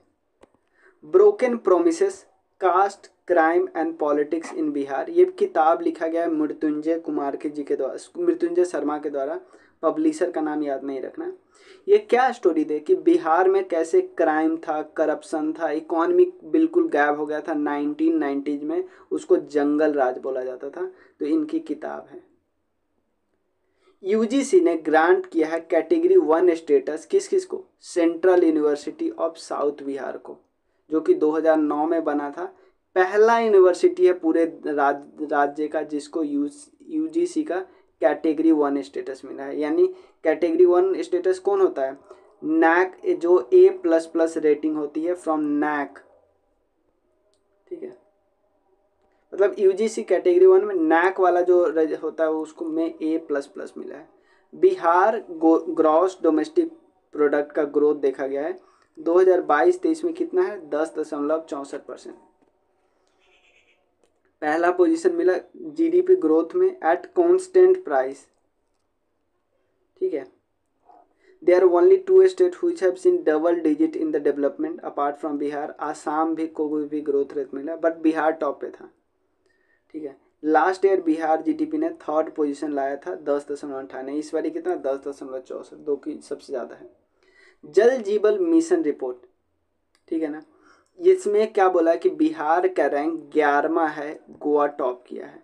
Broken promises, caste crime and politics in Bihar, ये किताब लिखा गया है मृत्युंजय कुमार के जी के द्वारा, मृत्युंजय शर्मा के द्वारा। पब्लिशर का नाम याद नहीं रखना। ये क्या स्टोरी दे कि बिहार में कैसे क्राइम था, करप्शन था, इकोनॉमिक बिल्कुल गायब हो गया था 1990s में, उसको जंगल राज बोला जाता था। तो इनकी किताब है। UGC ने ग्रांट किया है कैटेगरी 1 स्टेटस किस किस को? Central university of south Bihar को, जो कि 2009 में बना था। पहला यूनिवर्सिटी है पूरे राज्य का जिसको UGC का कैटेगरी 1 स्टेटस मिला है। यानी कैटेगरी 1 स्टेटस कौन होता है? NAC, जो A++ रेटिंग होती है फ्रॉम NAC, ठीक है। मतलब UGC कैटेगरी 1 में NAC वाला जो होता है उसको में A++ मिला है। बिहार ग्रॉस डोमेस्टिक प्रोडक्ट का ग्रोथ देखा गया है 2022-23 में कितना है? 10.64%। पहला पोजीशन मिला GDP ग्रोथ में एट कांस्टेंट प्राइस, ठीक है। There only 2 state which have seen double digit in the development apart from Bihar. Assam भी को भी ग्रोथ रेट मिला, बट बिहार टॉप पे था, ठीक है। लास्ट ईयर बिहार GDP ने 3rd पोजीशन लाया था 10.98, इस बारी कितना? 10.64, 2 की सबसे ज़्यादा है। जल जीवन मिशन रिपोर्ट, ठीक है ना, इसमें क्या बोला कि बिहार का रैंक 11वां है, गोवा टॉप किया है।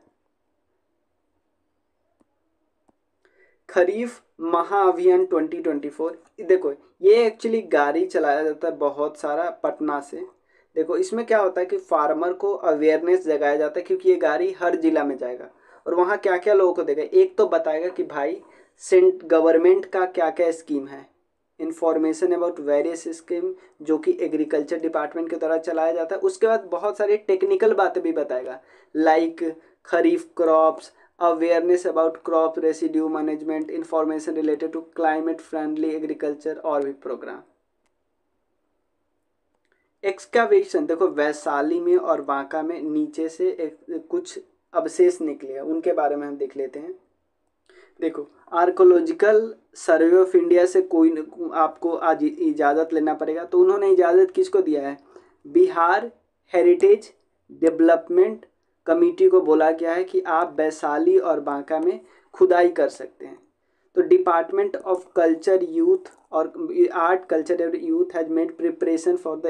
खरीफ महाअभियान 2024। देखो ये एक्चुअली गाड़ी चलाया जाता है बहुत सारा पटना से। देखो इसमें क्या होता है कि फार्मर को अवेयरनेस जगाया जाता है, क्योंकि ये गाड़ी हर जिला में जाएगा और वहाँ क्या क्या लोगों को देगा। एक तो बताएगा कि भाई सेंट गवर्नमेंट का क्या क्या स्कीम है, इंफॉर्मेशन अबाउट वेरियस स्कीम जो कि एग्रीकल्चर डिपार्टमेंट के द्वारा चलाया जाता है। उसके बाद बहुत सारी टेक्निकल बातें भी बताएगा, like kharif crops, awareness about crop residue management, information related to climate friendly agriculture और भी प्रोग्राम। एक्सकावेशन, देखो वैशाली में और बांका में नीचे से कुछ अवशेष निकले हैं, उनके बारे में हम देख लेते हैं। देखो आर्कोलॉजिकल सर्वे ऑफ इंडिया से कोई आपको आज इजाज़त लेना पड़ेगा, तो उन्होंने इजाज़त किसको दिया है? बिहार हेरिटेज डेवलपमेंट कमेटी को बोला गया है कि आप वैशाली और बांका में खुदाई कर सकते हैं। तो डिपार्टमेंट ऑफ कल्चर यूथ और art culture and youth has made preparation for the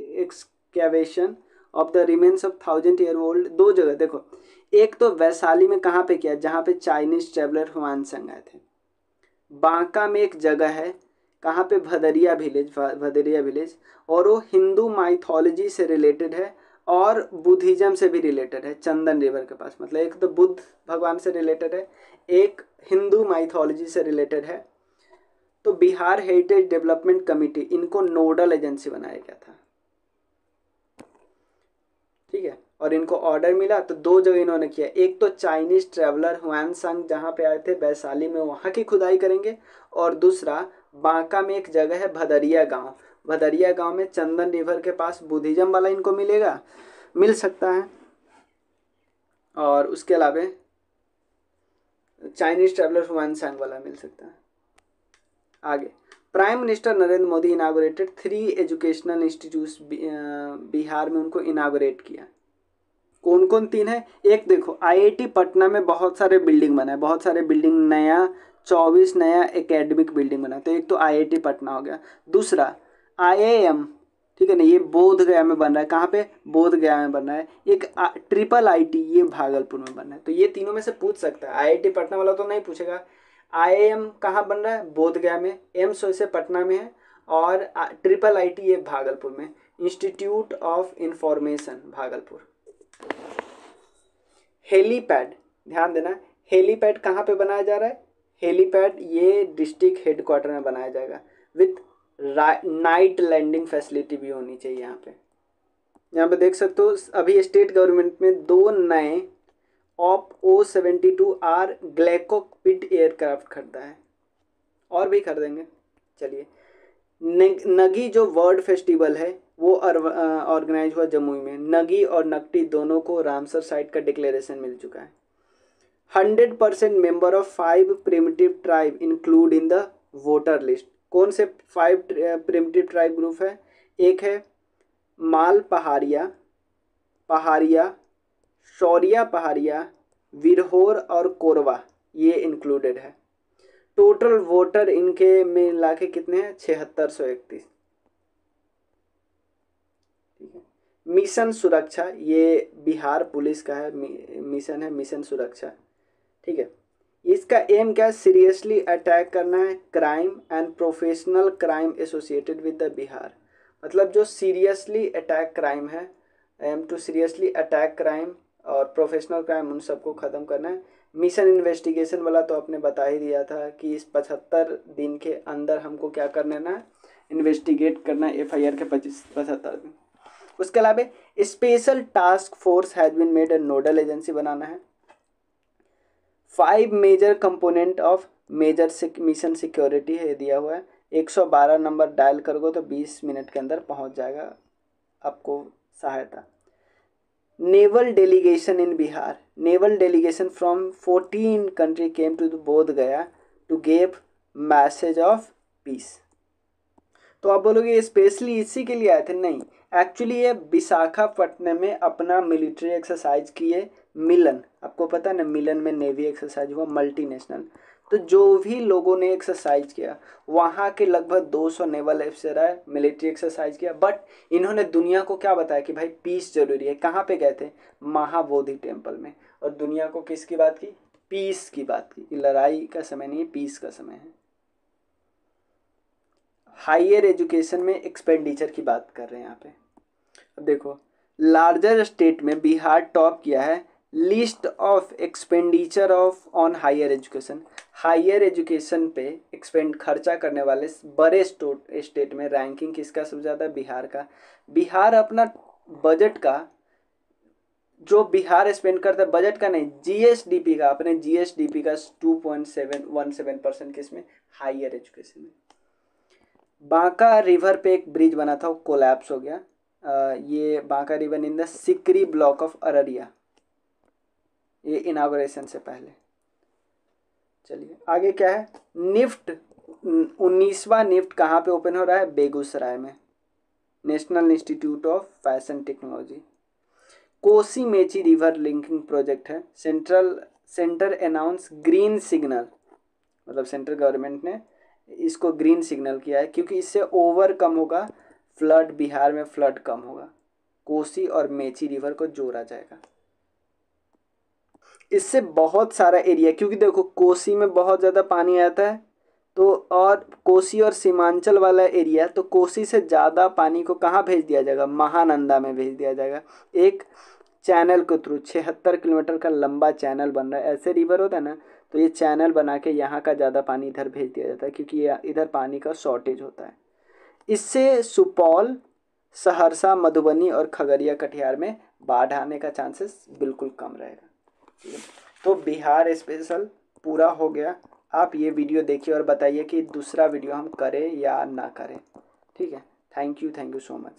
excavation of the remains of 1000 year old. दो जगह देखो, एक तो वैशाली में कहाँ पे किया, जहाँ पे चाइनीज ट्रेवलर हुआनसांग आए थे। बांका में एक जगह है, कहाँ पे, भदरिया विलेज, और वो हिंदू माइथोलॉजी से रिलेटेड है और बुद्धिज्म से भी रिलेटेड है, चंदन रिवर के पास। मतलब एक तो बुद्ध भगवान से रिलेटेड है, एक हिंदू माइथोलॉजी से रिलेटेड है। तो बिहार हेरिटेज डेवलपमेंट कमेटी, इनको नोडल एजेंसी बनाया गया था, ठीक है। और इनको ऑर्डर मिला तो दो जगह इन्होंने किया, एक तो चाइनीज ट्रेवलर हुआनसांग जहाँ पे आए थे वैशाली में, वहाँ की खुदाई करेंगे, और दूसरा बांका में एक जगह है भदरिया गांव, भदरिया गांव में चंदन रिवर के पास बुद्धिज्म वाला इनको मिल सकता है, और उसके अलावा चाइनीज ट्रेवलर हुआनसांग वाला मिल सकता है। आगे, prime minister Narendra Modi inaugurated 3 educational institutes, Bihar में उनको इनागोरेट किया। कौन कौन 3 है? एक देखो आईआईटी पटना में बहुत सारे बिल्डिंग बना है, बहुत सारे बिल्डिंग, नया 24 नया एकेडमिक बिल्डिंग बना। तो एक तो आईआईटी पटना हो गया। दूसरा आईआईएम, ठीक है ना, ये बोध गया में बन रहा है। कहाँ पे? बोध गया में बन रहा है। एक ट्रिपल आईटी, ये भागलपुर में बन रहा है। तो ये तीनों में से पूछ सकता है, आईआईटी पटना वाला तो नहीं पूछेगा। आईआईएम कहाँ बन रहा है? बोध गया में। एम्स वैसे पटना में है, और ट्रिपल आईटी ये भागलपुर में, institute of information Bhagalpur. Helipad, ध्यान देना, हेलीपैड कहाँ पे बनाया जा रहा है? हेलीपैड ये डिस्ट्रिक्ट हेडक्वार्टर में बनाया जाएगा, विथ नाइट लैंडिंग फैसिलिटी भी होनी चाहिए। यहाँ पे देख सकते हो, अभी स्टेट गवर्नमेंट में 2 नए OP-72R ग्लैकोपिट एयरक्राफ्ट खरीदा है, और भी खरीदेंगे। चलिए, नगी जो वर्ल्ड फेस्टिवल है वो ऑर्गेनाइज हुआ जमुई में। नगी और नकटी दोनों को रामसर साइट का डिक्लेरेशन मिल चुका है। 100% member of 5 primitive tribe include in the voter list. कौन से 5 प्रिमिटिव ट्राइब ग्रुप है? एक है माल पहाड़िया, शौरिया पहाड़िया, विरहोर और कोरवा, ये इंक्लूडेड है। टोटल वोटर इनके में मिला के कितने हैं? 7631। ठीक है। मिशन सुरक्षा, ये बिहार पुलिस का है, मिशन है मिशन सुरक्षा, ठीक है। इसका एम क्या है? सीरियसली अटैक करना है crime and professional crime associated with the Bihar. मतलब जो सीरियसली अटैक क्राइम है, aim to seriously attack crime और प्रोफेशनल क्राइम, उन सबको ख़त्म करना है। मिशन इन्वेस्टिगेशन वाला तो आपने बता ही दिया था कि इस 75 दिन के अंदर हमको क्या करना है? इन्वेस्टिगेट करना है एफआईआर के 75 दिन। उसके अलावा special task force has been made, nodal agency बनाना है। 5 major component of major mission security है दिया हुआ है। 112 नंबर डायल करोगे तो 20 मिनट के अंदर पहुंच जाएगा आपको सहायता। Naval delegation in Bihar, naval delegation from 14 country came to Bodh Gaya to give message of peace. तो आप बोलोगे स्पेशली इसी के लिए आए थे? नहीं, एक्चुअली ये विशाखापट्टनम में अपना मिलिट्री एक्सरसाइज किए। मिलन, आपको पता है ना, मिलन में नेवी एक्सरसाइज हुआ मल्टीनेशनल। तो जो भी लोगों ने एक्सरसाइज किया, वहाँ के लगभग 200 नेवल अफसर आए, मिलिट्री एक्सरसाइज किया, बट इन्होंने दुनिया को क्या बताया कि भाई पीस जरूरी है। कहाँ पे गए थे? महाबोधि टेम्पल में। और दुनिया को किसकी बात की? पीस की बात की, लड़ाई का समय नहीं है, पीस का समय है। हायर एजुकेशन में एक्सपेंडिचर की बात कर रहे हैं यहाँ पे। अब देखो, लार्जर स्टेट में बिहार टॉप किया है list of expenditure of on higher education. Higher education पे एक्सपेंड खर्चा करने वाले बड़े स्टेट में रैंकिंग किसका सबसे ज़्यादा? बिहार का। बिहार अपना बजट का, जो बिहार स्पेंड करता है बजट का नहीं, जीएसडीपी का, अपने जीएसडीपी का 2.717% किसमें? हायर एजुकेशन में। बांका रिवर पे एक ब्रिज बना था, वो कोलैप्स हो गया। ये Banka river in the Sikri block of Araria, ये इनाग्रेशन से पहले। चलिए आगे क्या है? निफ्ट 19वां निफ्ट कहाँ पे ओपन हो रहा है? बेगूसराय में, national institute of fashion technology. Kosi Mechi river linking project है। सेंटर अनाउंस ग्रीन सिग्नल, मतलब सेंट्रल गवर्नमेंट ने इसको ग्रीन सिग्नल किया है क्योंकि इससे ओवरकम होगा फ्लड, बिहार में फ्लड कम होगा। कोसी और मेची रिवर को जोड़ा जाएगा। इससे बहुत सारा एरिया, क्योंकि देखो कोसी में बहुत ज़्यादा पानी आता है, तो और कोसी और सीमांचल वाला एरिया, तो कोसी से ज़्यादा पानी को कहाँ भेज दिया जाएगा? महानंदा में भेज दिया जाएगा। एक चैनल के थ्रू 76 किलोमीटर का लंबा चैनल बन रहा है। ऐसे रिवर होता है ना, तो ये चैनल बना के यहाँ का ज़्यादा पानी इधर भेज दिया जाता है क्योंकि ये इधर पानी का शॉर्टेज होता है। इससे सुपौल, सहरसा, मधुबनी और खगड़िया, कटिहार में बाढ़ आने का चांसेस बिल्कुल कम रहेगा। ठीक है, तो बिहार स्पेशल पूरा हो गया। आप ये वीडियो देखिए और बताइए कि दूसरा वीडियो हम करें या ना करें। ठीक है, थैंक यू सो मच।